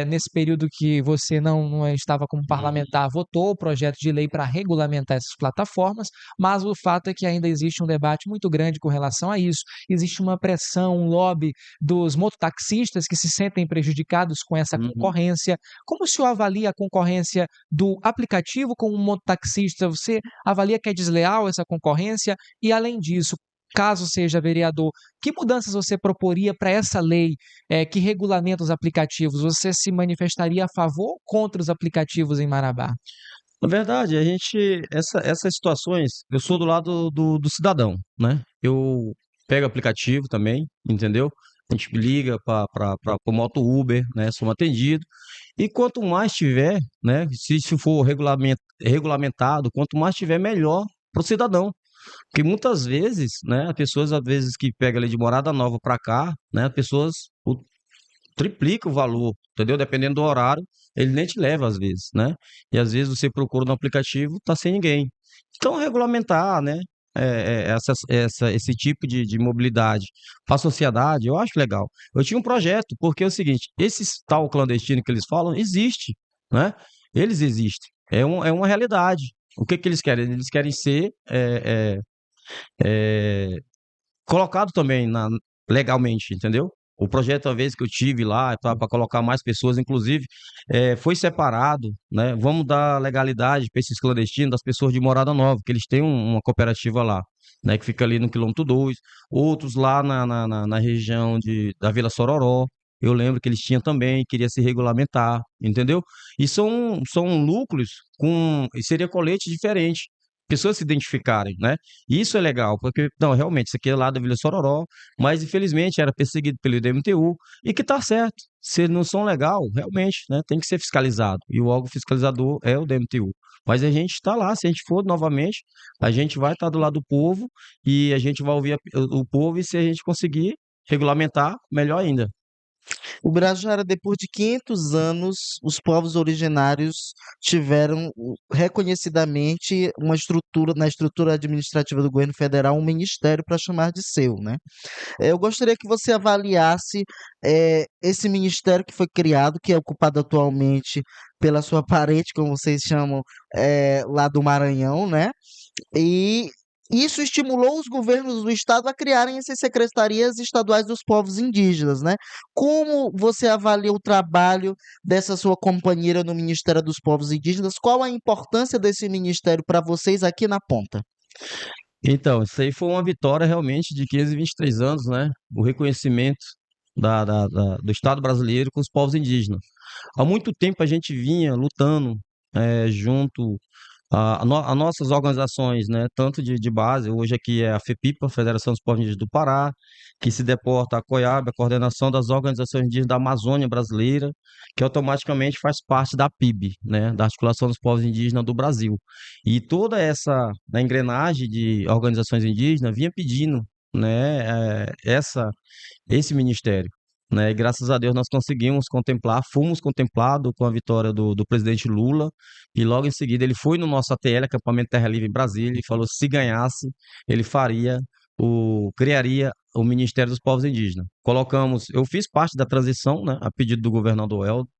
Speaker 1: nesse período que você não estava como parlamentar, votou o projeto de lei para regulamentar essas plataformas, mas o fato é que ainda existe um debate muito grande com relação a isso. Existe uma pressão, um lobby dos mototaxistas que se sentem prejudicados com essa
Speaker 3: Uhum.
Speaker 1: concorrência. Como o senhor avalia a concorrência do aplicativo com o mototaxista? Você avalia que é desleal essa concorrência? E, além disso, caso seja vereador, que mudanças você proporia para essa lei que regulamenta os aplicativos? Você se manifestaria a favor ou contra os aplicativos em Marabá?
Speaker 3: Na verdade, essas situações, eu sou do lado do cidadão, né? Eu pego aplicativo também, entendeu? A gente liga para o moto Uber, né? Somos atendido. E quanto mais tiver, né? Se for regulamentado, quanto mais tiver, melhor para o cidadão. Porque muitas vezes, né? As pessoas, às vezes, que pegam ali de morada nova para cá, né? As pessoas triplica o valor, entendeu? Dependendo do horário, ele nem te leva às vezes, né? E às vezes você procura no aplicativo, tá sem ninguém. Então, regulamentar, né? Esse tipo de mobilidade para a sociedade, eu acho legal. Eu tinha um projeto, porque é o seguinte: esse tal clandestino que eles falam existe, né? Eles existem. É uma realidade. O que eles querem? Eles querem ser é, colocado também legalmente, entendeu? O projeto, uma vez que eu tive lá, para colocar mais pessoas, inclusive, foi separado, né? Vamos dar legalidade para esses clandestinos, das pessoas de Morada Nova, que eles têm uma cooperativa lá, né? Que fica ali no quilômetro 2, outros lá na região da Vila Sororó. Eu lembro que eles tinham também, queria se regulamentar, entendeu? E são núcleos e seria colete diferente pessoas se identificarem, né? E isso é legal, porque, não, realmente, isso aqui é lá da Vila Sororó, mas infelizmente era perseguido pelo IDMTU, e que tá certo. Se não são legal, realmente, né? Tem que ser fiscalizado. E o órgão fiscalizador é o DMTU. Mas a gente está lá, se a gente for novamente, a gente vai estar do lado do povo e a gente vai ouvir o povo e se a gente conseguir regulamentar, melhor ainda.
Speaker 2: O Birajara, depois de 500 anos, os povos originários tiveram reconhecidamente uma estrutura, na estrutura administrativa do governo federal, um ministério para chamar de seu, né? Eu gostaria que você avaliasse esse ministério que foi criado, que é ocupado atualmente pela sua parente, como vocês chamam, lá do Maranhão, né? E isso estimulou os governos do estado a criarem essas secretarias estaduais dos povos indígenas, né? Como você avalia o trabalho dessa sua companheira no Ministério dos Povos Indígenas? Qual a importância desse ministério para vocês aqui na ponta?
Speaker 3: Então, isso aí foi uma vitória realmente de 523 anos, né? O reconhecimento do Estado brasileiro com os povos indígenas. Há muito tempo a gente vinha lutando junto a nossas organizações, né, tanto de base, hoje aqui é a FEPIPA, Federação dos Povos Indígenas do Pará, que se deporta a COIAB, a Coordenação das Organizações Indígenas da Amazônia Brasileira, que automaticamente faz parte da PIB, né, da Articulação dos Povos Indígenas do Brasil. E toda essa, né, engrenagem de organizações indígenas vinha pedindo, né, esse ministério. Né, e graças a Deus nós conseguimos contemplar, fomos contemplados com a vitória do presidente Lula, e logo em seguida ele foi no nosso ATL, Acampamento Terra Livre em Brasília, e falou que se ganhasse, ele criaria o Ministério dos Povos Indígenas. Eu fiz parte da transição, né, a pedido do governador Helder,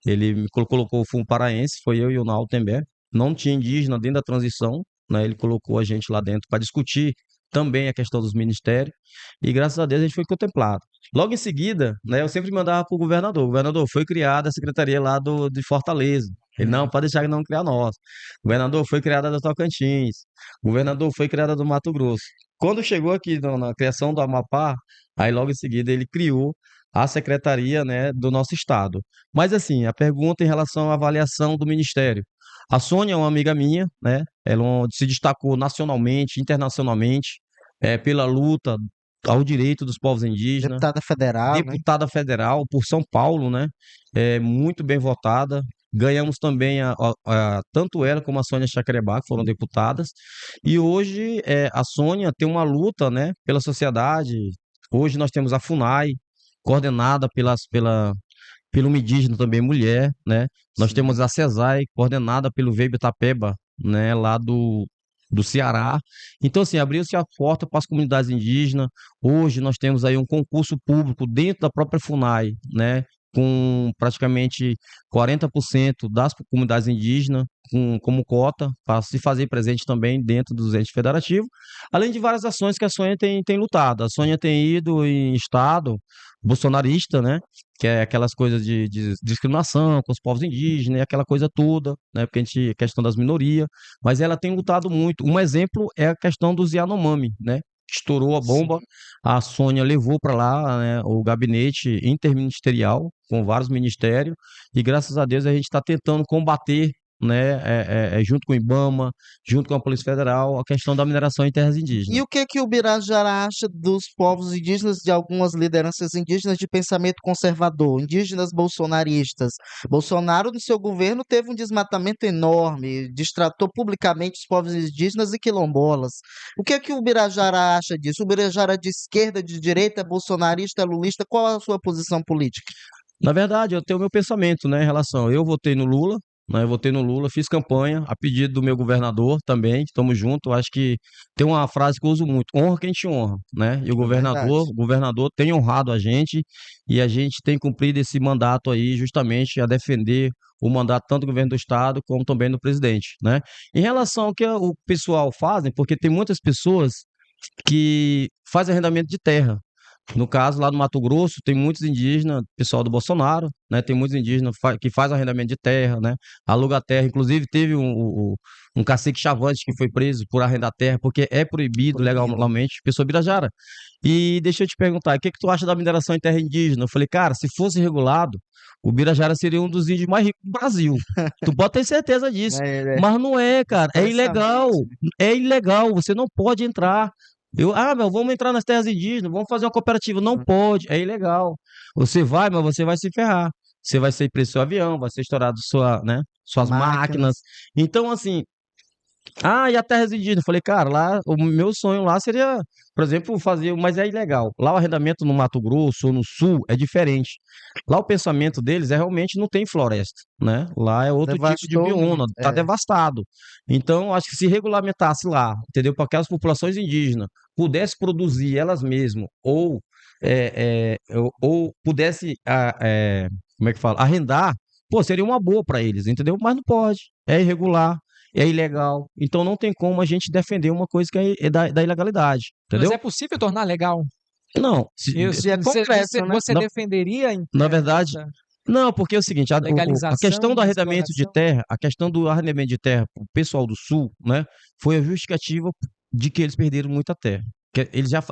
Speaker 3: ele me colocou o fundo paraense, foi eu e o Naldo Tembé, não tinha indígena dentro da transição, né, ele colocou a gente lá dentro para discutir também a questão dos ministérios, e graças a Deus a gente foi contemplado. Logo em seguida, né, eu sempre mandava para o governador, foi criada a secretaria lá de Fortaleza. Ele, não, pode deixar que não criar nós. Governador, foi criada da Tocantins. Governador, foi criada do Mato Grosso. Quando chegou aqui na criação do Amapá, aí logo em seguida ele criou a secretaria, né, do nosso estado. Mas assim, a pergunta em relação à avaliação do ministério. A Sônia é uma amiga minha, né? Se destacou nacionalmente, internacionalmente, pela luta ao direito dos povos indígenas,
Speaker 2: Deputada federal, né?
Speaker 3: deputada federal por São Paulo, né? Muito bem votada. Ganhamos também tanto ela como a Sônia Chacriabá, que foram deputadas. E hoje a Sônia tem uma luta, né, pela sociedade. Hoje nós temos a FUNAI, coordenada pelo uma indígena também mulher, né? Nós
Speaker 2: Sim.
Speaker 3: temos a CESAI, coordenada pelo Veibe Itapeba, né, lá do Ceará. Então, assim, abriu-se a porta para as comunidades indígenas. Hoje nós temos aí um concurso público dentro da própria FUNAI, né, com praticamente 40% das comunidades indígenas como cota para se fazer presente também dentro dos entes federativos, além de várias ações que a Sônia tem lutado. A Sônia tem ido em estado bolsonarista, né, que é aquelas coisas de discriminação com os povos indígenas, e aquela coisa toda, né, porque questão das minorias, mas ela tem lutado muito. Um exemplo é a questão dos Yanomami, né, estourou a bomba, a Sônia levou para lá, né, o gabinete interministerial com vários ministérios, e graças a Deus a gente está tentando combater, né, junto com o IBAMA, junto com a Polícia Federal, a questão da mineração em terras
Speaker 2: E
Speaker 3: indígenas.
Speaker 2: o que é que o Birajara acha dos povos indígenas, de algumas lideranças indígenas de pensamento conservador, indígenas bolsonaristas? Bolsonaro, no seu governo, teve um desmatamento enorme, destratou publicamente os povos indígenas e quilombolas. O que é que o Birajara acha disso? O Birajara é de esquerda, de direita, bolsonarista, lulista? Qual a sua posição política?
Speaker 3: Na verdade, eu tenho o meu pensamento, né, em relação. Eu votei no Lula, né? Eu votei no Lula, fiz campanha a pedido do meu governador também, estamos juntos. Acho que tem uma frase que eu uso muito: honra quem te honra, né? E o
Speaker 2: É verdade.
Speaker 3: governador tem honrado a gente, e a gente tem cumprido esse mandato aí justamente a defender o mandato tanto do governo do estado como também do presidente, né? Em relação ao que o pessoal fazem, porque tem muitas pessoas que fazem arrendamento de terra. No caso, lá no Mato Grosso, tem muitos indígenas, pessoal do Bolsonaro, né? Tem muitos indígenas que faz arrendamento de terra, né? Aluga terra. Inclusive, teve um cacique Chavante que foi preso por arrendar terra, porque é proibido
Speaker 2: Proibido.
Speaker 3: legalmente, pessoa Birajara. E deixa eu te perguntar, o que que tu acha da mineração em terra indígena? Eu falei, cara, se fosse regulado, o Birajara seria um dos índios mais ricos do Brasil. Tu pode ter certeza disso.
Speaker 2: É
Speaker 3: Mas não é, cara. É ilegal.
Speaker 2: impressionante.
Speaker 3: É ilegal. Você não pode entrar. Meu, vamos entrar nas terras indígenas, vamos fazer uma cooperativa. Não pode, é ilegal. Você vai, mas você vai se ferrar. Você vai ser preso seu avião, vai ser estourado suas máquinas.
Speaker 2: Máquinas.
Speaker 3: Então, assim, Ah, e a terras indígenas? Falei, cara, lá, o meu sonho lá seria, por exemplo, fazer, mas é ilegal. Lá o arrendamento no Mato Grosso ou no Sul é diferente. Lá o pensamento deles é realmente não tem floresta, né? Lá é outro tipo de
Speaker 2: Devastou
Speaker 3: bioma,
Speaker 2: muito.
Speaker 3: tá devastado. Então, acho que se regulamentasse lá, entendeu? Para aquelas populações indígenas pudesse produzir elas mesmas, ou pudesse, como é que fala? Arrendar, pô, seria uma boa para eles, entendeu? Mas não pode, é irregular, é ilegal. Então não tem como a gente defender uma coisa que é da ilegalidade,
Speaker 1: Mas
Speaker 3: entendeu?
Speaker 1: é possível tornar legal
Speaker 3: Não,
Speaker 1: isso?
Speaker 2: E é concreto, né?
Speaker 1: Você
Speaker 3: na,
Speaker 1: defenderia
Speaker 3: na verdade,
Speaker 1: essa
Speaker 3: não, porque é o seguinte, a
Speaker 1: legalização
Speaker 3: questão do
Speaker 1: da
Speaker 3: arrendamento de
Speaker 1: exploração?
Speaker 3: terra, a questão do arrendamento de terra para o pessoal do Sul, né, foi a justificativa de que eles perderam muita terra.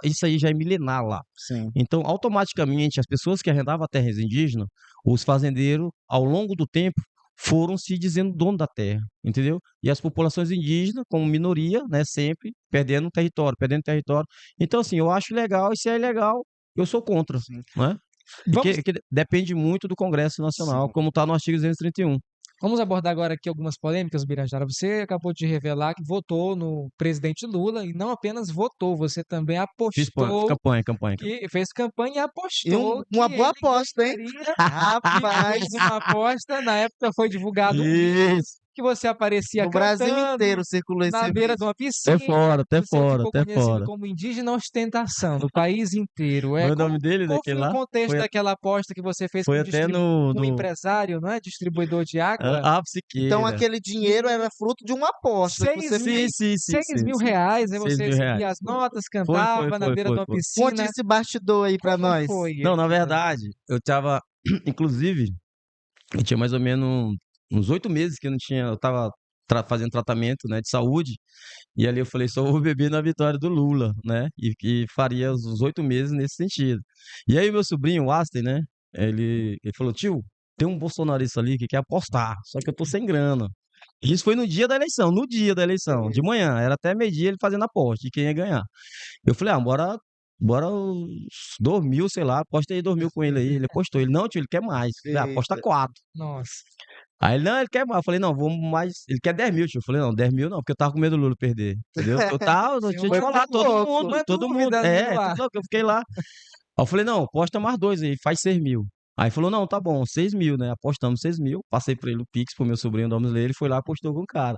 Speaker 3: Isso aí já é milenar lá.
Speaker 2: Sim.
Speaker 3: Então, automaticamente, as pessoas que arrendavam terras indígenas, os fazendeiros, ao longo do tempo, foram se dizendo dono da terra, entendeu? E as populações indígenas, como minoria, né, sempre perdendo território, perdendo território. Então, assim, eu acho legal, e se é ilegal, eu sou contra,
Speaker 2: Sim.
Speaker 3: né? E
Speaker 1: Vamos,
Speaker 3: que depende muito do Congresso Nacional,
Speaker 2: Sim.
Speaker 3: como está no artigo 231.
Speaker 1: vamos abordar agora aqui algumas polêmicas, Birajara. Você acabou de revelar que votou no presidente Lula e não apenas votou, você também apostou
Speaker 3: Campanha.
Speaker 1: que fez campanha e
Speaker 2: E
Speaker 1: apostou
Speaker 2: uma
Speaker 1: que
Speaker 2: boa
Speaker 1: ele
Speaker 2: aposta, hein?
Speaker 1: ganharia e
Speaker 2: Rapaz,
Speaker 1: fez uma aposta. Na época foi divulgado um vídeo
Speaker 3: Isso.
Speaker 1: que você aparecia
Speaker 2: no Brasil
Speaker 1: cantando
Speaker 2: inteiro circulou
Speaker 1: na
Speaker 2: esse
Speaker 1: beira de
Speaker 2: vídeo.
Speaker 1: uma
Speaker 3: Até
Speaker 1: piscina.
Speaker 3: fora, até
Speaker 1: Você
Speaker 3: fora,
Speaker 1: ficou
Speaker 3: até
Speaker 1: conhecido
Speaker 3: fora.
Speaker 1: como indígena ostentação no país inteiro.
Speaker 3: Mas o nome dele,
Speaker 1: Qual
Speaker 3: daquele
Speaker 1: foi o
Speaker 3: lá,
Speaker 1: contexto
Speaker 3: foi,
Speaker 1: daquela aposta que você fez
Speaker 3: foi até
Speaker 1: com um empresário, não é? Distribuidor de água?
Speaker 3: a
Speaker 2: Então
Speaker 3: Psiqueira.
Speaker 2: aquele dinheiro era fruto de uma aposta que você
Speaker 3: Sim,
Speaker 2: fez.
Speaker 3: sim, sim,
Speaker 1: 6
Speaker 3: sim,
Speaker 1: mil
Speaker 3: sim.
Speaker 1: reais, aí
Speaker 3: 6
Speaker 1: você
Speaker 3: mil
Speaker 1: recebia
Speaker 3: reais.
Speaker 1: as notas,
Speaker 3: Foi,
Speaker 1: cantava na beira de uma
Speaker 2: Conte
Speaker 1: piscina.
Speaker 2: esse bastidor aí pra
Speaker 1: Como
Speaker 2: nós.
Speaker 1: foi
Speaker 3: Não, na
Speaker 1: aquilo?
Speaker 3: verdade, eu tava, inclusive, eu tinha mais ou menos uns 8 meses que eu não tinha, eu tava fazendo tratamento, né, de saúde, e ali eu falei, só vou beber na vitória do Lula, né, e faria os 8 meses nesse sentido. E aí meu sobrinho, o Aston, né, ele falou, tio, tem um bolsonarista ali que quer apostar, só que eu tô sem grana. Isso foi no dia da eleição, de manhã, era até meio-dia ele fazendo aposta de quem ia ganhar. Eu falei, bora uns 2 mil, sei lá, aposta aí 2 mil com ele aí. Ele apostou. Ele, não, tio, ele quer mais. Eu falei, aposta
Speaker 2: Eita.
Speaker 3: 4.
Speaker 1: Nossa.
Speaker 3: Aí ele, não, ele quer mais. Eu falei, não, vamos mais. Ele quer 10 mil, tio. Eu falei, não, 10 mil não, porque eu tava com medo do Lula perder. Entendeu? Eu
Speaker 1: Tinha
Speaker 3: tinha te
Speaker 2: Foi por
Speaker 3: falar,
Speaker 2: pouco.
Speaker 1: uma
Speaker 3: todo mundo.
Speaker 1: dúvida ali no
Speaker 3: Tá
Speaker 1: ar.
Speaker 3: louco, eu fiquei lá. Aí eu falei, não, aposta mais 2 aí, faz 6 mil. Aí falou, não, tá bom, 6 mil, né? Apostamos 6 mil. Passei pra ele o Pix pro meu sobrinho do Ler, ele foi lá e apostou com o cara.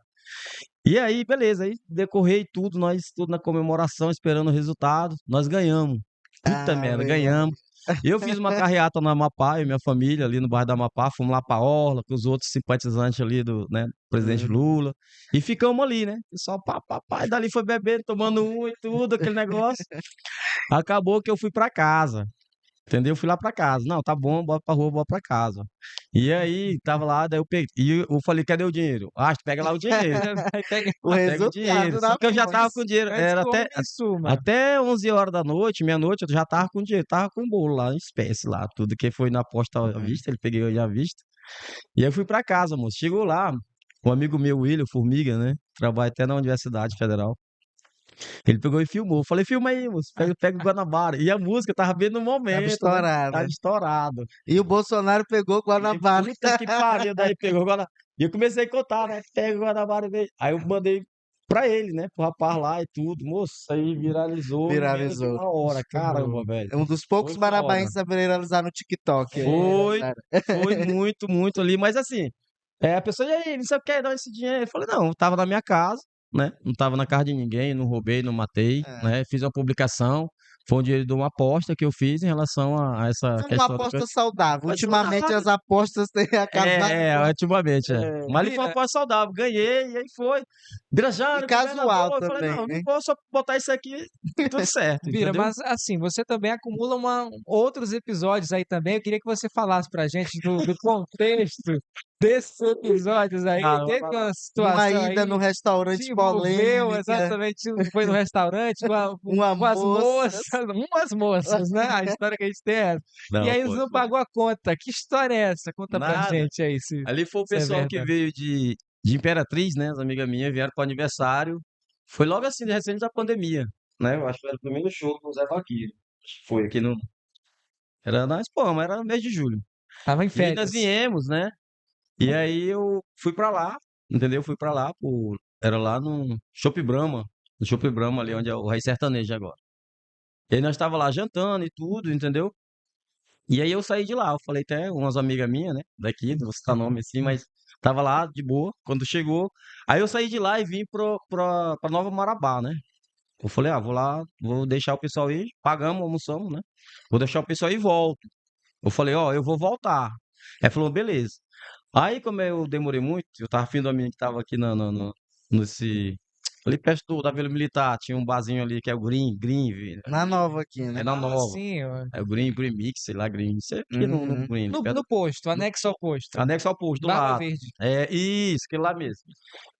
Speaker 3: E aí, beleza, aí decorrei tudo, nós tudo na comemoração, esperando o resultado, nós ganhamos. Puta merda,
Speaker 2: Ave
Speaker 3: ganhamos.
Speaker 2: Maria.
Speaker 3: Eu fiz uma carreata no Amapá, eu e minha família, ali no bairro do Amapá, fomos lá pra Orla, com os outros simpatizantes ali do, né, presidente
Speaker 2: Uhum.
Speaker 3: Lula, e ficamos ali, né? E só pá, e dali foi bebendo, tomando um e tudo, aquele negócio. Acabou que eu fui pra casa. Entendeu? Eu fui lá pra casa. Não, tá bom, bora pra rua, bora pra casa. E aí, tava lá, daí eu peguei. E eu falei, cadê o dinheiro? Ah, pega lá o dinheiro.
Speaker 1: Aí pega
Speaker 2: O
Speaker 3: Pega o dinheiro.
Speaker 2: resultado
Speaker 3: Só
Speaker 2: na
Speaker 3: que eu já tava
Speaker 2: posse.
Speaker 3: com dinheiro.
Speaker 1: antes
Speaker 3: Era
Speaker 1: que o homem suma.
Speaker 3: até 11 horas da noite, meia-noite, eu já tava com dinheiro. Tava com bolo lá, em espécie lá. Tudo que foi na aposta à
Speaker 2: Uhum.
Speaker 3: vista, ele peguei hoje à vista. E aí eu fui pra casa, moço. Chegou lá, um amigo meu, William Formiga, né? Trabalha até na Universidade Federal. Ele pegou e filmou. Falei, filma aí, moço. Pega o Guanabara. E a música tava bem no
Speaker 2: Tava
Speaker 3: momento, né? Tava
Speaker 2: estourada.
Speaker 3: estourado.
Speaker 2: E o Bolsonaro pegou o
Speaker 3: E
Speaker 2: Guanabara.
Speaker 3: puta que pariu, daí pegou o Guanabara. E eu comecei a contar, né? Pega o Guanabara e veio. Aí eu mandei pra ele, né? Pro rapaz lá e tudo. Moço, isso aí viralizou em menos de
Speaker 2: Viralizou.
Speaker 3: 1 hora. Caramba,
Speaker 1: Estourou.
Speaker 3: velho.
Speaker 2: É um dos
Speaker 3: Foi
Speaker 2: poucos
Speaker 3: foda.
Speaker 2: marabaenses a viralizar no TikTok.
Speaker 3: Foi,
Speaker 2: Cara.
Speaker 3: foi muito, muito ali. Mas assim, a pessoa, e aí, não sei o que, não, esse dinheiro. Eu falei, não, eu tava na minha casa, né? Não tava na casa de ninguém, não roubei, não matei,
Speaker 2: É.
Speaker 3: né? Fiz uma publicação. Foi um dinheiro de uma aposta que eu fiz em relação a essa
Speaker 2: Foi uma
Speaker 3: questão
Speaker 2: aposta saudável.
Speaker 3: Foi
Speaker 2: Ultimamente
Speaker 3: saudável.
Speaker 2: as apostas têm acabado com.
Speaker 3: Ultimamente, é.
Speaker 2: É.
Speaker 3: Mas ali foi uma
Speaker 1: Vira,
Speaker 3: aposta saudável. Ganhei, e aí foi.
Speaker 2: E
Speaker 3: Birajara,
Speaker 2: casual
Speaker 3: governador. Eu falei,
Speaker 2: também,
Speaker 3: não
Speaker 2: né?
Speaker 3: vou só botar isso aqui, tudo certo,
Speaker 1: vira,
Speaker 3: entendeu?
Speaker 1: mas assim, você também acumula outros episódios aí também. Eu queria que você falasse pra gente do contexto desses episódios aí.
Speaker 3: Ah,
Speaker 1: Teve uma
Speaker 2: Uma
Speaker 1: situação
Speaker 2: ida no
Speaker 1: aí,
Speaker 2: restaurante
Speaker 1: te envolveu
Speaker 2: polêmica,
Speaker 1: exatamente, foi no restaurante
Speaker 2: uma
Speaker 1: com as moças,
Speaker 2: moça.
Speaker 1: umas moças, né? A história que a gente tem é essa. E
Speaker 3: não,
Speaker 1: aí eles
Speaker 3: foi,
Speaker 1: não
Speaker 3: foi.
Speaker 1: pagou a conta. Que história é essa? Conta pra
Speaker 3: Nada.
Speaker 1: gente aí
Speaker 3: Ali foi o
Speaker 1: se é
Speaker 3: pessoal que
Speaker 1: verdade.
Speaker 3: veio de Imperatriz, né? As amigas minhas vieram para o aniversário. Foi logo assim, de recente da pandemia, né? Eu acho que era o primeiro show com o Zé Vaqueiro. Acho que foi aqui no. Era na Espanha, era no mês de julho.
Speaker 1: Tava em
Speaker 3: E aí nós
Speaker 1: férias.
Speaker 3: viemos, né? E aí eu fui pra lá, entendeu? Fui pra lá Era lá no Chopp Brahma. No Chopp Brahma, ali onde é o Rei Sertanejo agora. E aí nós tava lá jantando e tudo, entendeu? E aí eu saí de lá. Eu falei até umas amigas minhas, né? Daqui, não vou citar nome assim, mas tava lá de boa. Quando chegou. Aí eu saí de lá e vim pra Nova Marabá, né? Eu falei, vou lá, vou deixar o pessoal ir. Pagamos, almoçamos, né? Vou deixar o pessoal ir e volto. Eu falei, eu vou voltar. Aí falou, beleza. Aí, como eu demorei muito, eu tava afim da menina que tava aqui nesse. Ali perto da Vila Militar, tinha um barzinho ali que é o Green,
Speaker 2: Na nova aqui,
Speaker 3: é
Speaker 2: né?
Speaker 3: na
Speaker 1: Ah,
Speaker 3: Nova.
Speaker 1: sim, ó.
Speaker 3: É o Green Mix, sei lá, Green. Isso é aqui no
Speaker 2: Uhum.
Speaker 3: Green,
Speaker 1: No posto, anexo ao posto.
Speaker 3: anexo ao posto, do
Speaker 1: Barba
Speaker 3: lado.
Speaker 1: Verde.
Speaker 3: É, isso, aquele lá mesmo.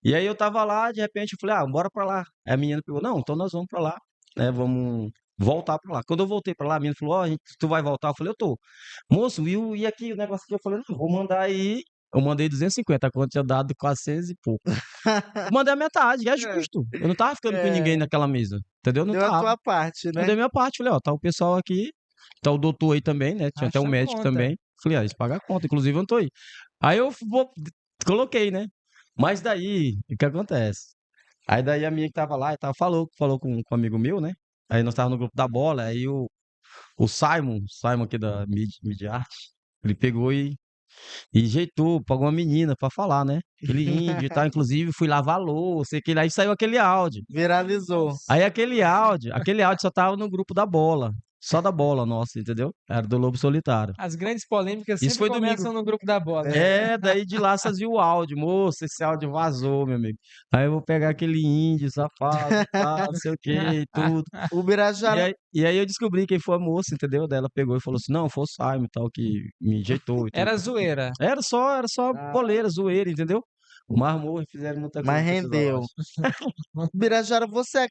Speaker 3: E aí eu tava lá, de repente eu falei, bora pra lá. Aí a menina pegou, não, então nós vamos pra lá, né, vamos voltar pra lá. Quando eu voltei pra lá, a menina falou, tu vai voltar? Eu falei, eu tô. Moço, e aqui o negócio aqui? Eu falei, não, vou mandar aí. Eu mandei 250, a conta tinha dado 400 e pouco. Mandei a metade, é
Speaker 2: É,
Speaker 3: justo. Eu não tava ficando com ninguém
Speaker 2: é,
Speaker 3: naquela mesa, entendeu? Não
Speaker 2: deu a
Speaker 3: tava.
Speaker 2: tua parte,
Speaker 3: Eu
Speaker 2: né?
Speaker 3: dei minha parte, falei, tá o pessoal aqui, tá o doutor aí também, né? Tinha até o
Speaker 1: Racha a
Speaker 3: médico
Speaker 1: conta.
Speaker 3: também. Falei, eles pagam a conta, inclusive eu não tô aí. Aí coloquei, né? Mas daí, o que acontece? Aí daí a minha que tava lá, e falou com um amigo meu, né? Aí nós tava no grupo da bola, aí o Simon aqui da Mid Art, ele pegou e jeitou, pagou uma menina pra falar, né? Aquele índio e tal, inclusive fui lavar louça, sei que lá, aí saiu aquele áudio.
Speaker 2: Viralizou.
Speaker 3: Aí aquele áudio só tava no grupo da bola. Só da bola, nossa, entendeu? Era do Lobo Solitário.
Speaker 1: As grandes polêmicas
Speaker 3: Isso
Speaker 1: sempre
Speaker 3: foi domingo.
Speaker 1: começam no grupo da bola.
Speaker 2: É.
Speaker 3: Daí de lá você viu o áudio. Moça, esse áudio vazou, meu amigo. Aí eu vou pegar aquele índio safado, tá, não sei o que e tudo.
Speaker 2: O
Speaker 3: E
Speaker 2: Birajara,
Speaker 3: aí, e aí eu descobri quem foi a moça, entendeu? Daí ela pegou e falou assim: não, foi o Simon e tal, que me ajeitou e tudo.
Speaker 1: Era zoeira.
Speaker 3: Era só boleira, zoeira, entendeu? Mas amor, fizeram muita coisa
Speaker 2: mas
Speaker 3: com esses
Speaker 2: rendeu.
Speaker 3: áudios.
Speaker 2: Birajara, você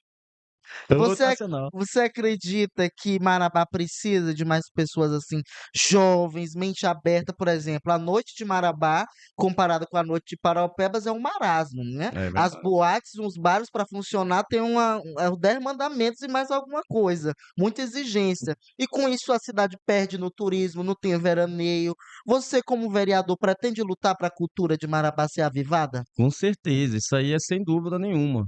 Speaker 3: Ô,
Speaker 2: Você,
Speaker 3: nacional.
Speaker 2: você acredita que Marabá precisa de mais pessoas assim, jovens, mente aberta, por exemplo? A noite de Marabá, comparada com a noite de Paraupebas, é um marasmo, né?
Speaker 3: É
Speaker 2: As
Speaker 3: verdade.
Speaker 2: boates, os bares, para funcionar, tem os 10 mandamentos e mais alguma coisa, muita exigência. E com isso a cidade perde no turismo, não tem veraneio. Você, como vereador, pretende lutar para a cultura de Marabá ser avivada?
Speaker 3: Com certeza, isso aí é sem dúvida nenhuma.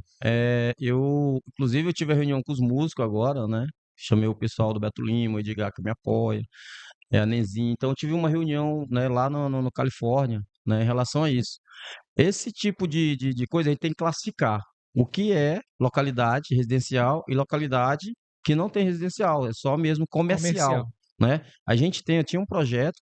Speaker 3: Inclusive, eu tive a reunião com os músicos agora, né? Chamei o pessoal do Beto Lima, o Edgar que me apoia, a Nenzinho. Então, eu tive uma reunião, né, lá no Califórnia, né, em relação a isso. Esse tipo de coisa a gente tem que classificar. O que é localidade residencial e localidade que não tem residencial, é só mesmo comercial,
Speaker 1: Comercial.
Speaker 3: né? Eu tinha um projeto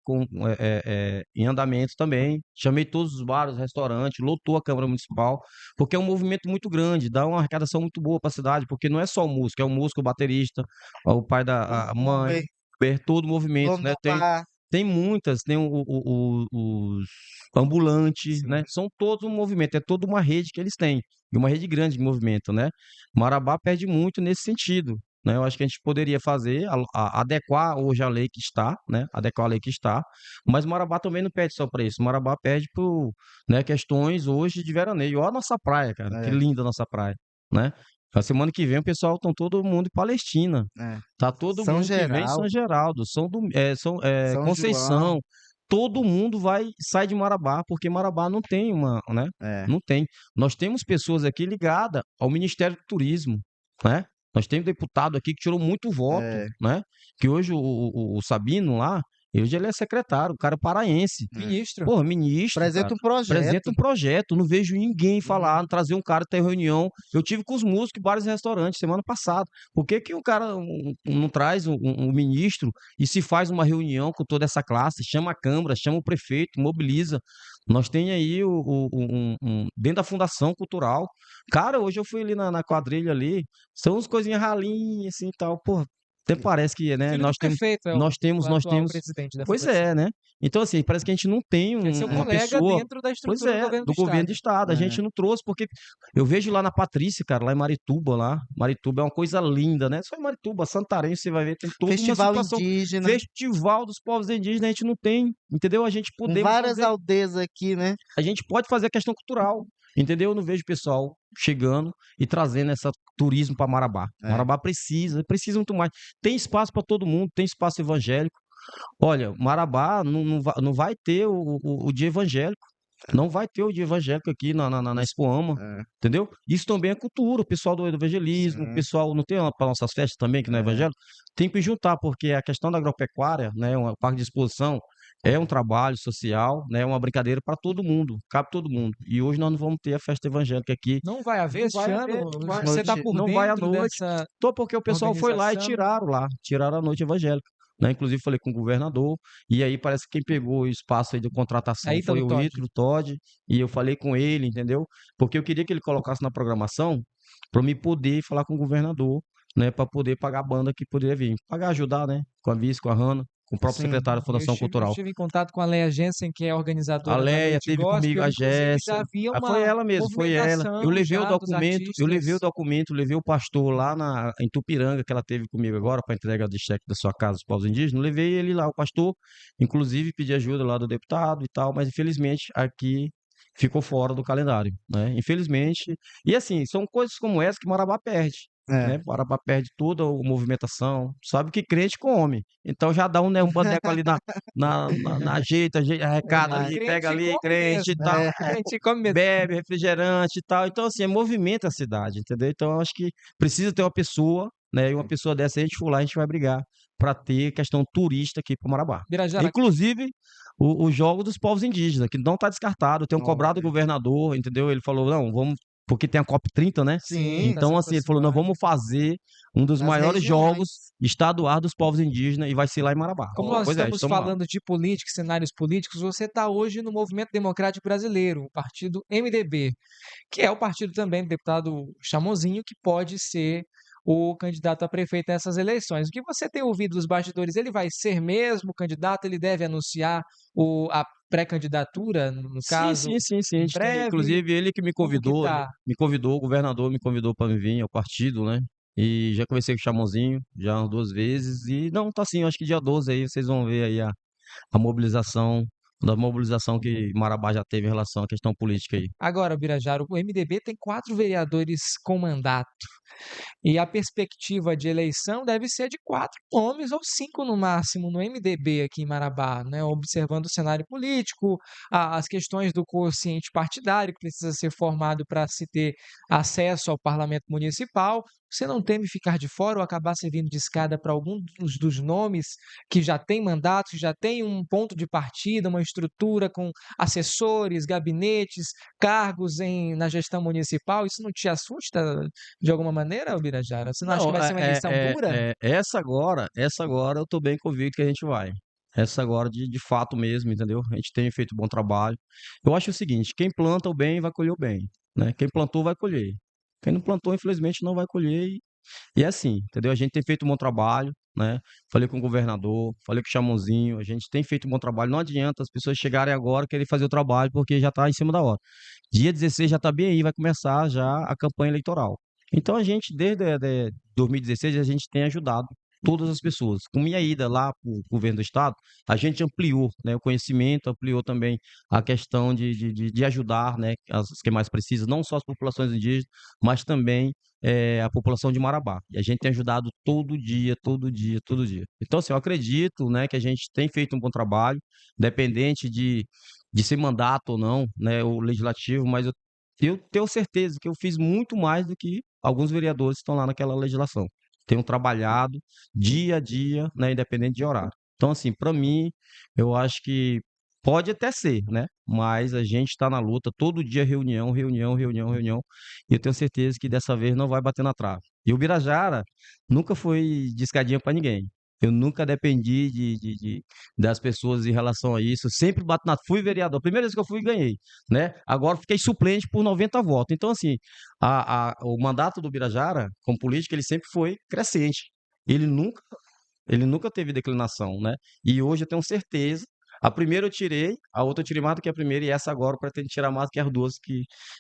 Speaker 3: em andamento também, chamei todos os bares, os restaurantes, lotou a Câmara Municipal, porque é um movimento muito grande, dá uma arrecadação muito boa para a cidade, porque não é só o músico, é o músico, o baterista, o pai da a mãe,
Speaker 2: Uber,
Speaker 3: todo o movimento,
Speaker 2: dono
Speaker 3: né?
Speaker 2: do bar.
Speaker 3: Tem muitas, tem os ambulantes, né?
Speaker 1: Sim.
Speaker 3: São todos um movimento, é toda uma rede que eles têm, e uma rede grande de movimento, né? Marabá perde muito nesse sentido, né? Eu acho que a gente poderia fazer, adequar hoje a lei que está, né? Adequar a lei que está, mas Marabá também não perde só para isso, Marabá perde por, né, questões hoje de veraneio. Olha a nossa praia, cara, que
Speaker 2: É,
Speaker 3: linda a nossa praia, né? A semana que vem o pessoal estão todo mundo em Palestina.
Speaker 2: é.
Speaker 3: Tá todo
Speaker 2: São
Speaker 3: mundo que vem em São
Speaker 2: Geraldo,
Speaker 3: Geraldo,
Speaker 2: São João.
Speaker 3: Conceição. Todo mundo sai de Marabá, porque Marabá não tem né?
Speaker 2: É.
Speaker 3: Não tem. Nós temos pessoas aqui ligadas ao Ministério do Turismo, né? Nós temos deputado aqui que tirou muito voto,
Speaker 2: É,
Speaker 3: né? Que hoje o Sabino lá, hoje ele é secretário, o cara é paraense.
Speaker 2: é.
Speaker 1: Ministro.
Speaker 3: Porra, ministro, cara.
Speaker 2: Apresenta um
Speaker 3: Apresenta
Speaker 2: projeto.
Speaker 3: um projeto. Não vejo ninguém
Speaker 2: Uhum.
Speaker 3: falar, trazer um cara ter reunião. Eu tive com os músicos, bares e restaurantes semana passada. Por que que o cara não traz um ministro e se faz uma reunião com toda essa classe, chama a Câmara, chama o prefeito, mobiliza. Nós tem aí dentro da Fundação Cultural. Cara, hoje eu fui ali na quadrilha ali, são umas coisinhas ralinhas assim e tal. Porra, até parece que, né,
Speaker 1: Filho do prefeito é o
Speaker 3: nós
Speaker 1: atual
Speaker 3: temos.
Speaker 1: presidente da
Speaker 3: Pois
Speaker 1: fundação.
Speaker 3: é, né? Então, assim, parece que a gente não tem
Speaker 1: Que é seu
Speaker 3: uma
Speaker 1: colega
Speaker 3: pessoa.
Speaker 1: dentro da
Speaker 3: Pois
Speaker 1: estrutura do
Speaker 3: é,
Speaker 1: governo do
Speaker 3: do governo do
Speaker 1: estado.
Speaker 3: estado. A
Speaker 2: É.
Speaker 3: gente não trouxe, porque eu vejo lá na Patrícia, cara, lá em Marituba, lá. Marituba é uma coisa linda, né? Só em Marituba, Santarém, você vai ver, tem toda uma
Speaker 2: Festival
Speaker 3: situação.
Speaker 2: indígena,
Speaker 3: Festival dos povos indígenas, a gente não tem, entendeu?
Speaker 2: com várias aldeias aqui, né?
Speaker 3: A gente pode fazer a questão cultural, entendeu? Eu não vejo o pessoal chegando e trazendo esse turismo para Marabá.
Speaker 2: É.
Speaker 3: Marabá precisa muito mais. Tem espaço para todo mundo, tem espaço evangélico. Olha, Marabá não vai ter o dia evangélico. Não vai ter o dia evangélico aqui na
Speaker 2: Isso,
Speaker 3: Expoama,
Speaker 2: é,
Speaker 3: entendeu? Isso também é cultura, o pessoal do evangelismo, o
Speaker 2: sim,
Speaker 3: pessoal não tem para nossas festas também, que não é
Speaker 2: é.
Speaker 3: evangélico, tem que juntar, porque a questão da agropecuária, né, uma parque de exposição, é um trabalho social, né, uma brincadeira para todo mundo, cabe todo mundo. E hoje nós não vamos ter a festa evangélica aqui.
Speaker 1: Não vai haver
Speaker 3: Não
Speaker 1: este
Speaker 3: vai haver,
Speaker 1: ano?
Speaker 3: não vai,
Speaker 1: Você está por
Speaker 3: não vai à
Speaker 1: dentro
Speaker 3: noite,
Speaker 1: dessa
Speaker 3: só porque o pessoal foi lá e
Speaker 1: organização?
Speaker 3: tiraram lá, tiraram a noite evangélica. Né? Inclusive falei com o governador, e aí parece que quem pegou o espaço aí de contratação
Speaker 1: É
Speaker 3: foi
Speaker 1: Ítalo
Speaker 3: o
Speaker 1: Toddy.
Speaker 3: Ítalo Toddy, e eu falei com ele, entendeu? Porque eu queria que ele colocasse na programação para me poder falar com o governador, né? Para poder pagar a banda que poderia vir. Pagar, ajudar, né? Com a Vice, com a Hanna, com o próprio
Speaker 2: Sim,
Speaker 3: secretário da Fundação
Speaker 1: Eu
Speaker 3: Cultural.
Speaker 1: estive em contato com a Leia Jensen, que é
Speaker 3: A
Speaker 1: organizadora da
Speaker 3: Leia
Speaker 1: Noite
Speaker 3: teve comigo,
Speaker 1: Gospel,
Speaker 3: a
Speaker 1: inclusive já
Speaker 3: Jéssica.
Speaker 1: havia
Speaker 3: Ah, foi
Speaker 1: uma
Speaker 3: ela mesmo, foi ela. Eu
Speaker 1: movimentação
Speaker 3: levei o
Speaker 1: já dos
Speaker 3: documento,
Speaker 1: artistas.
Speaker 3: levei o pastor lá em Tupiranga, que ela teve comigo agora, para entrega de cheque da sua casa dos povos indígenas. Levei ele lá, o pastor, inclusive pedi ajuda lá do deputado e tal, mas infelizmente aqui ficou fora do calendário, né? Infelizmente. E assim, são coisas como essa que Marabá perde.
Speaker 2: é.
Speaker 3: Né? Marabá perde toda a movimentação. Sabe que crente come. Então já dá um bandeco ali arrecada
Speaker 1: E
Speaker 2: Mas,
Speaker 3: ali, pega
Speaker 1: crente
Speaker 3: ali,
Speaker 1: come
Speaker 3: crente e
Speaker 1: mesmo.
Speaker 3: tal,
Speaker 2: é,
Speaker 1: Crente come mesmo.
Speaker 3: bebe refrigerante e tal. Então, assim, movimenta a cidade, entendeu? Então, eu acho que precisa ter uma pessoa, né? E uma pessoa dessa, a gente for lá, a gente vai brigar para ter questão turista aqui para Marabá.
Speaker 1: Birajara,
Speaker 3: Inclusive, o jogo dos povos indígenas, que não está descartado. Tem um cobrado do
Speaker 2: olha.
Speaker 3: governador, entendeu? Ele falou, não, vamos. Porque tem a COP30, né?
Speaker 2: Sim,
Speaker 1: está se
Speaker 3: Então, assim, ele falou, nós
Speaker 1: aproximando.
Speaker 3: vamos fazer um dos
Speaker 2: nas
Speaker 3: maiores
Speaker 2: regiões.
Speaker 3: jogos estaduais dos povos indígenas e vai ser lá em Marabá.
Speaker 1: Como nós
Speaker 3: Pois é,
Speaker 1: estamos
Speaker 3: estamos lá.
Speaker 1: falando de política, cenários políticos, você está hoje no Movimento Democrático Brasileiro, o partido MDB, que é o partido também do deputado Chamozinho, que pode ser o candidato a prefeito nessas eleições. O que você tem ouvido dos bastidores? Ele vai ser mesmo candidato? Ele deve anunciar a pré-candidatura, no
Speaker 3: Sim,
Speaker 1: caso,
Speaker 3: sim, sim, sim. A
Speaker 1: em
Speaker 3: gente tem,
Speaker 1: breve?
Speaker 3: inclusive, ele que
Speaker 1: Como que tá?
Speaker 3: me convidou, o governador me convidou para me vir ao partido, né? E já conversei com o Chamonzinho já umas duas vezes. E não, tá assim, eu acho que dia 12 aí vocês vão ver aí a mobilização, da mobilização que Marabá já teve em relação à questão política aí.
Speaker 1: Agora, Birajara, o MDB tem 4 vereadores com mandato. E a perspectiva de eleição deve ser de 4 nomes ou 5 no máximo no MDB aqui em Marabá, né? Observando o cenário político, as questões do quociente partidário que precisa ser formado para se ter acesso ao parlamento municipal. Você não teme ficar de fora ou acabar servindo de escada para algum dos nomes que já tem mandato, que já tem um ponto de partida, uma estrutura com assessores, gabinetes, cargos na gestão municipal? Isso não te assusta de alguma maneira, Birajara? Você não acha que
Speaker 3: Não,
Speaker 1: vai ser uma eleição dura?
Speaker 3: essa agora eu tô bem convicto que a gente vai. Essa agora de fato mesmo, entendeu? A gente tem feito bom trabalho. Eu acho o seguinte, quem planta o bem vai colher o bem, né? Quem plantou vai colher. Quem não plantou, infelizmente, não vai colher. E é assim, entendeu? A gente tem feito um bom trabalho, né? Falei com o governador, falei com o Chamonzinho, a gente tem feito um bom trabalho. Não adianta as pessoas chegarem agora e querer fazer o trabalho, porque já está em cima da hora. Dia 16 já está bem aí, vai começar já a campanha eleitoral. Então a gente, desde 2016, a gente tem ajudado todas as pessoas. Com minha ida lá para o governo do estado, a gente ampliou, né, o conhecimento, ampliou também a questão de ajudar, né, as que mais precisam, não só as populações indígenas, mas também a população de Marabá. E a gente tem ajudado todo dia, todo dia, todo dia. Então, assim, eu acredito, né, que a gente tem feito um bom trabalho, independente de ser mandato ou não, né, o legislativo, mas eu tenho certeza que eu fiz muito mais do que alguns vereadores que estão lá naquela legislação. Tenho trabalhado dia a dia, né, independente de horário. Então, assim, para mim, eu acho que pode até ser, né? Mas a gente está na luta, todo dia reunião, reunião, reunião, reunião. E eu tenho certeza que dessa vez não vai bater na trave. E o Birajara nunca foi de escadinha para ninguém. Eu nunca dependi das pessoas em relação a isso. Eu sempre bato na. Fui vereador. A primeira vez que eu fui, ganhei. Né? Agora fiquei suplente por 90 votos. Então, assim, o mandato do Birajara, como político, ele sempre foi crescente. Ele nunca, ele nunca teve declinação, né? E hoje eu tenho certeza. A primeira eu tirei, a outra eu tirei mais do que a primeira, e essa agora eu pretendo tirar mais do que as duas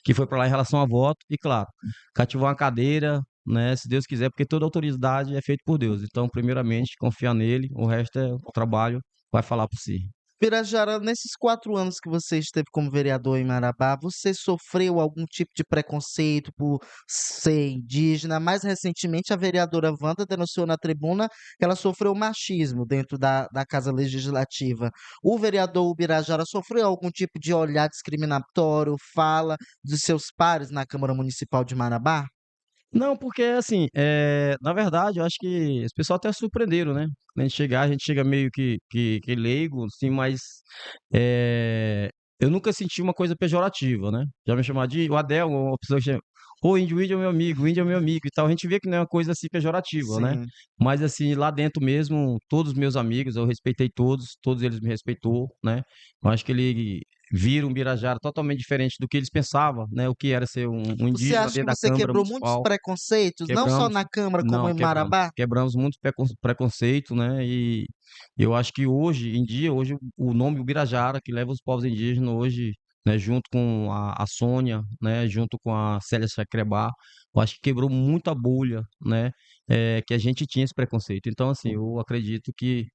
Speaker 3: que foi para lá em relação a voto. E claro, cativar uma cadeira, né? Se Deus quiser, porque toda autoridade é feita por Deus. Então, primeiramente, confiar nele, o resto é o trabalho, vai falar por si.
Speaker 2: Pirajara, nesses 4 anos que você esteve como vereador em Marabá, você sofreu algum tipo de preconceito por ser indígena? Mais recentemente, a vereadora Wanda denunciou na tribuna que ela sofreu machismo dentro da Casa Legislativa. O vereador Ubirajara sofreu algum tipo de olhar discriminatório, fala dos seus pares na Câmara Municipal de Marabá?
Speaker 3: Não, porque assim, na verdade, eu acho que os pessoal até surpreenderam, né? Quando a gente chega meio que leigo, assim, mas eh, eu nunca senti uma coisa pejorativa, né? Já me chamar de o Adel, uma pessoa que chama, ô, índio, índio é meu amigo, índio é meu amigo e tal. A gente vê que não é uma coisa assim pejorativa, né?
Speaker 2: Sim.
Speaker 3: Mas assim, lá dentro mesmo, todos os meus amigos, eu respeitei todos, todos eles me respeitou, né? Eu acho que ele vira um Birajara totalmente diferente do que eles pensavam, né? O que era ser um
Speaker 2: Você
Speaker 3: indígena
Speaker 2: acha que
Speaker 3: dentro da
Speaker 2: você
Speaker 3: Câmara
Speaker 2: quebrou muitos
Speaker 3: Municipal.
Speaker 2: preconceitos, não só
Speaker 3: Quebramos,
Speaker 2: na Câmara, como
Speaker 3: não,
Speaker 2: em Marabá?
Speaker 3: quebramos muito preconceito, né? E eu acho que hoje em dia, hoje o nome Ubirajara, que leva os povos indígenas hoje, né, junto com a Sônia, né, junto com a Célia Chacrebá, eu acho que quebrou muita bolha, né, que a gente tinha esse preconceito. Então, assim, eu acredito que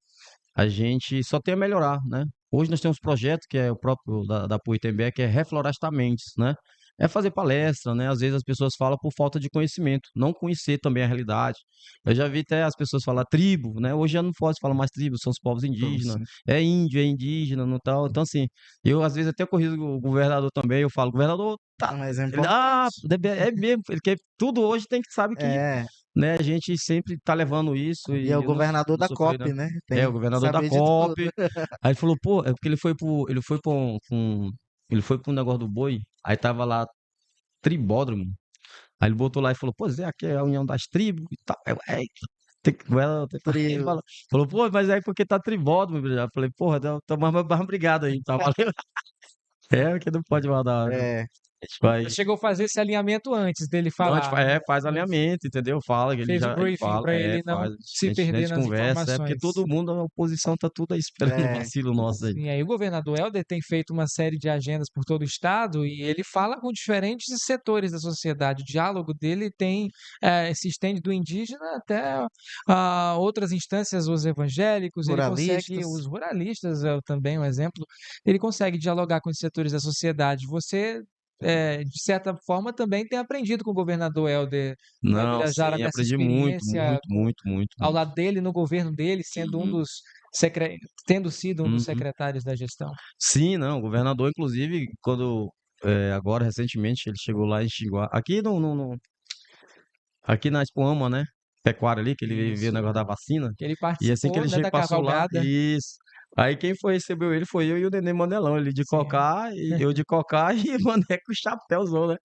Speaker 3: a gente só tem a melhorar, né? Hoje nós temos um projeto que é o próprio da Puitembé, que é reflorestamentos, né? É fazer palestra, né? Às vezes as pessoas falam por falta de conhecimento, não conhecer também a realidade. Eu já vi até as pessoas falar tribo, né? Hoje já não pode falar mais tribo, são os povos indígenas,
Speaker 2: Sim.
Speaker 3: é índio, é indígena, no tal. Então, assim, eu às vezes até corrijo o governador também, eu falo, governador, tá.
Speaker 2: Mas é
Speaker 3: Ele,
Speaker 2: importante.
Speaker 3: é mesmo, ele quer tudo hoje tem que sabe que,
Speaker 2: É,
Speaker 3: né, a gente sempre tá levando isso
Speaker 2: e é o
Speaker 3: e eu
Speaker 2: governador
Speaker 3: não
Speaker 2: da
Speaker 3: sofri, né?
Speaker 2: COP, né?
Speaker 3: É,
Speaker 2: Tem
Speaker 3: o
Speaker 2: que
Speaker 3: governador da
Speaker 2: saber de tudo.
Speaker 3: COP. Aí ele falou, pô, é porque ele foi pra um negócio do boi, aí tava lá tribódromo. Aí ele botou lá e falou, pô, Zé, aqui é a união das tribos e tal. Ele
Speaker 2: Trio.
Speaker 3: falou, pô, mas aí porque tá tribódromo, eu falei, porra, então mais obrigado aí, tá valeu. É, que não pode mandar, né?
Speaker 2: É,
Speaker 3: A gente vai,
Speaker 1: Você chegou a fazer esse alinhamento antes dele
Speaker 3: não, a gente
Speaker 1: falar,
Speaker 3: faz,
Speaker 1: né?
Speaker 3: faz alinhamento, entendeu? Fala que ele
Speaker 1: Fez o
Speaker 3: já, ele
Speaker 1: briefing
Speaker 3: fala,
Speaker 1: para ele não
Speaker 3: faz,
Speaker 1: se
Speaker 3: a
Speaker 1: perder
Speaker 3: gente
Speaker 1: nas
Speaker 3: conversa, é porque
Speaker 1: informações.
Speaker 3: todo mundo, a oposição tá tudo aí esperando o
Speaker 2: é.
Speaker 3: vacilo nosso aí.
Speaker 1: E aí o governador Helder tem feito uma série de agendas por todo o estado e ele fala com diferentes setores da sociedade. O diálogo dele se estende do indígena até outras instâncias, os evangélicos, ele consegue,
Speaker 2: Ruralistas.
Speaker 1: os ruralistas é também um exemplo, ele consegue dialogar com os setores da sociedade. Você, de certa forma, também tem aprendido com o governador Helder
Speaker 3: Não,
Speaker 1: Birajara
Speaker 3: sim,
Speaker 1: nessa
Speaker 3: aprendi muito,
Speaker 1: experiência
Speaker 3: muito, muito, muito,
Speaker 1: ao
Speaker 3: muito.
Speaker 1: lado dele, no governo dele, sendo um
Speaker 3: Uhum,
Speaker 1: dos tendo sido um dos
Speaker 3: uhum.
Speaker 1: secretários da gestão.
Speaker 3: Sim, não, o governador, inclusive, quando, agora, recentemente, ele chegou lá em Xinguá, aqui aqui na Expoama, né, pecuária ali, que ele viu o
Speaker 1: Isso.
Speaker 3: negócio da vacina,
Speaker 1: Que ele
Speaker 3: e assim que
Speaker 1: participou,
Speaker 3: ele
Speaker 1: né, da
Speaker 3: passou lá,
Speaker 1: cavalgada.
Speaker 3: isso, aí quem foi receber ele foi eu e o Nenê Manelão, ele de
Speaker 1: Sim.
Speaker 3: cocá, e eu de cocá, e o Mané com o chapéuzão, né.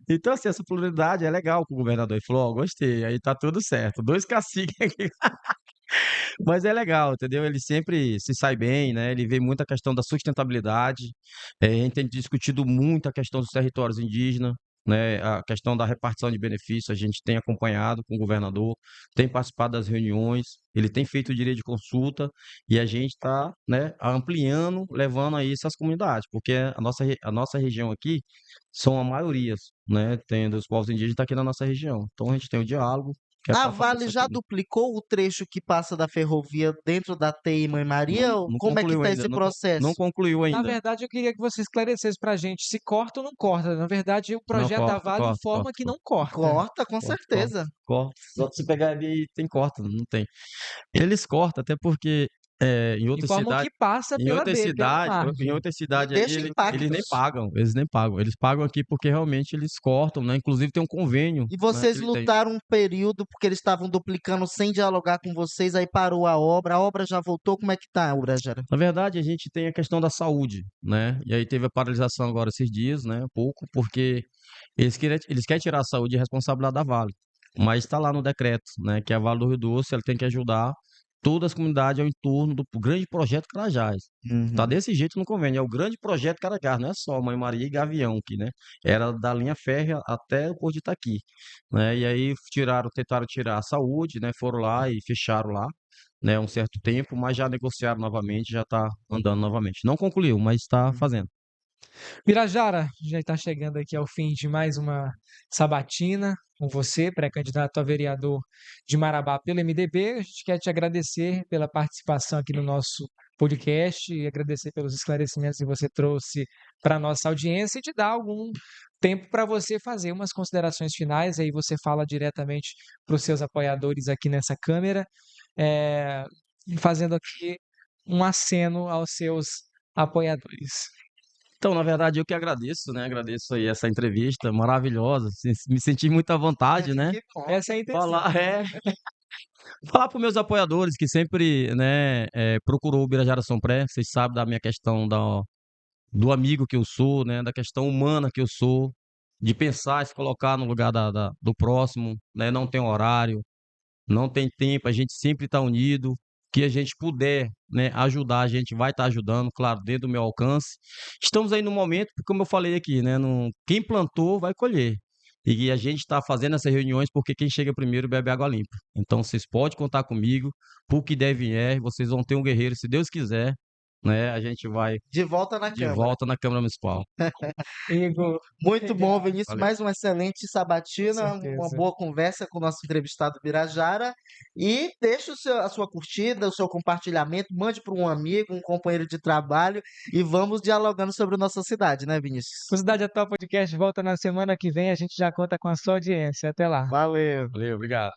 Speaker 3: Então, assim, essa pluralidade é legal com o governador, ele falou, ó, gostei, aí tá tudo certo, 2 caciques aqui. Mas é legal, entendeu? Ele sempre se sai bem, né? Ele vê muito a questão da sustentabilidade. A gente tem discutido muito a questão dos territórios indígenas, né? A questão da repartição de benefícios. A gente tem acompanhado com o governador, tem participado das reuniões. Ele tem feito o direito de consulta e a gente está, né, ampliando, levando aí essas comunidades, porque a nossa região aqui são a maioria, né? Tem dos povos indígenas tá aqui na nossa região. Então a gente tem o diálogo, que é
Speaker 2: A
Speaker 3: para fazer
Speaker 2: Vale
Speaker 3: isso
Speaker 2: já
Speaker 3: aqui.
Speaker 2: duplicou o trecho que passa da ferrovia dentro da TI Mãe Maria? Ou
Speaker 3: Não
Speaker 2: como é que
Speaker 3: concluiu
Speaker 2: tá
Speaker 3: ainda,
Speaker 2: esse
Speaker 3: não
Speaker 2: processo?
Speaker 3: concluiu
Speaker 1: Na
Speaker 3: ainda.
Speaker 1: verdade, eu queria que você esclarecesse pra gente se corta ou não corta. Na verdade, o
Speaker 3: Não,
Speaker 1: projeto da
Speaker 3: corta,
Speaker 1: Vale
Speaker 3: corta,
Speaker 1: informa
Speaker 3: corta,
Speaker 1: que não
Speaker 3: corta,
Speaker 1: corta.
Speaker 2: Corta, com
Speaker 3: corta, corta,
Speaker 2: certeza.
Speaker 3: corta. Só se pegar ali tem corta, não tem. Eles cortam até porque
Speaker 1: Informam que passa pelo
Speaker 3: em
Speaker 1: margem.
Speaker 3: outra
Speaker 2: E
Speaker 3: cidade aí
Speaker 2: deixa
Speaker 3: eles nem
Speaker 2: impactos.
Speaker 3: pagam, eles nem pagam. Eles pagam aqui porque realmente eles cortam, né? Inclusive tem um convênio,
Speaker 2: E
Speaker 3: né, que
Speaker 2: vocês
Speaker 3: ele tem.
Speaker 2: lutaram um período porque eles estavam duplicando sem dialogar com vocês, aí parou a obra já voltou, como é que tá, Urajara?
Speaker 3: Na verdade, a gente tem a questão da saúde, né? E aí teve a paralisação agora esses dias, né? Um pouco, porque eles querem tirar a saúde e a responsabilidade da Vale. Mas está lá no decreto, né? Que a Vale do Rio Doce ela tem que ajudar todas as comunidades ao entorno do grande projeto Carajás. Tá
Speaker 2: Uhum.
Speaker 3: desse jeito no convênio. É o grande projeto Carajás, não é só Mãe Maria e Gavião aqui, né? Era da linha férrea até o Porto de Itaqui, né? E aí tentaram tirar a saúde, né? Foram lá e fecharam lá, né, um certo tempo, mas já negociaram novamente, já está andando novamente. Não concluiu, mas está fazendo.
Speaker 1: Pirajara, já está chegando aqui ao fim de mais uma sabatina com você, pré-candidato a vereador de Marabá pelo MDB. A gente quer te agradecer pela participação aqui no nosso podcast e agradecer pelos esclarecimentos que você trouxe para a nossa audiência e te dar algum tempo para você fazer umas considerações finais. Aí você fala diretamente para os seus apoiadores aqui nessa câmera, fazendo aqui um aceno aos seus apoiadores.
Speaker 3: Então, na verdade, eu que agradeço, né? Agradeço aí essa entrevista maravilhosa. Me senti muito à vontade, né?
Speaker 2: Que bom.
Speaker 1: Essa é a intenção.
Speaker 3: Falar para meus apoiadores que sempre, né, procurou o Birajara Sompré. Vocês sabem da minha questão do amigo que eu sou, né? Da questão humana que eu sou, de pensar e se colocar no lugar do próximo, né? Não tem horário, não tem tempo, a gente sempre está unido. Que a gente puder, né, ajudar, a gente vai estar ajudando, claro, dentro do meu alcance. Estamos aí no momento, como eu falei aqui, né, quem plantou vai colher. E a gente está fazendo essas reuniões porque quem chega primeiro bebe água limpa. Então vocês podem contar comigo, por que der vier, vocês vão ter um guerreiro, se Deus quiser, né, a gente vai
Speaker 2: De volta na
Speaker 3: de
Speaker 2: Câmara.
Speaker 3: volta na Câmara Municipal.
Speaker 1: Igor,
Speaker 2: Muito bom,
Speaker 1: obrigado.
Speaker 2: Vinícius.
Speaker 3: Valeu.
Speaker 2: Mais uma excelente sabatina, uma
Speaker 1: certeza.
Speaker 2: boa conversa com o nosso entrevistado Birajara. E deixe a sua curtida, o seu compartilhamento, mande para um amigo, um companheiro de trabalho e vamos dialogando sobre a nossa cidade, né, Vinícius?
Speaker 1: O Cidade Atual Podcast volta na semana que vem. A gente já conta com a sua audiência. Até lá.
Speaker 2: Valeu.
Speaker 3: Valeu, obrigado.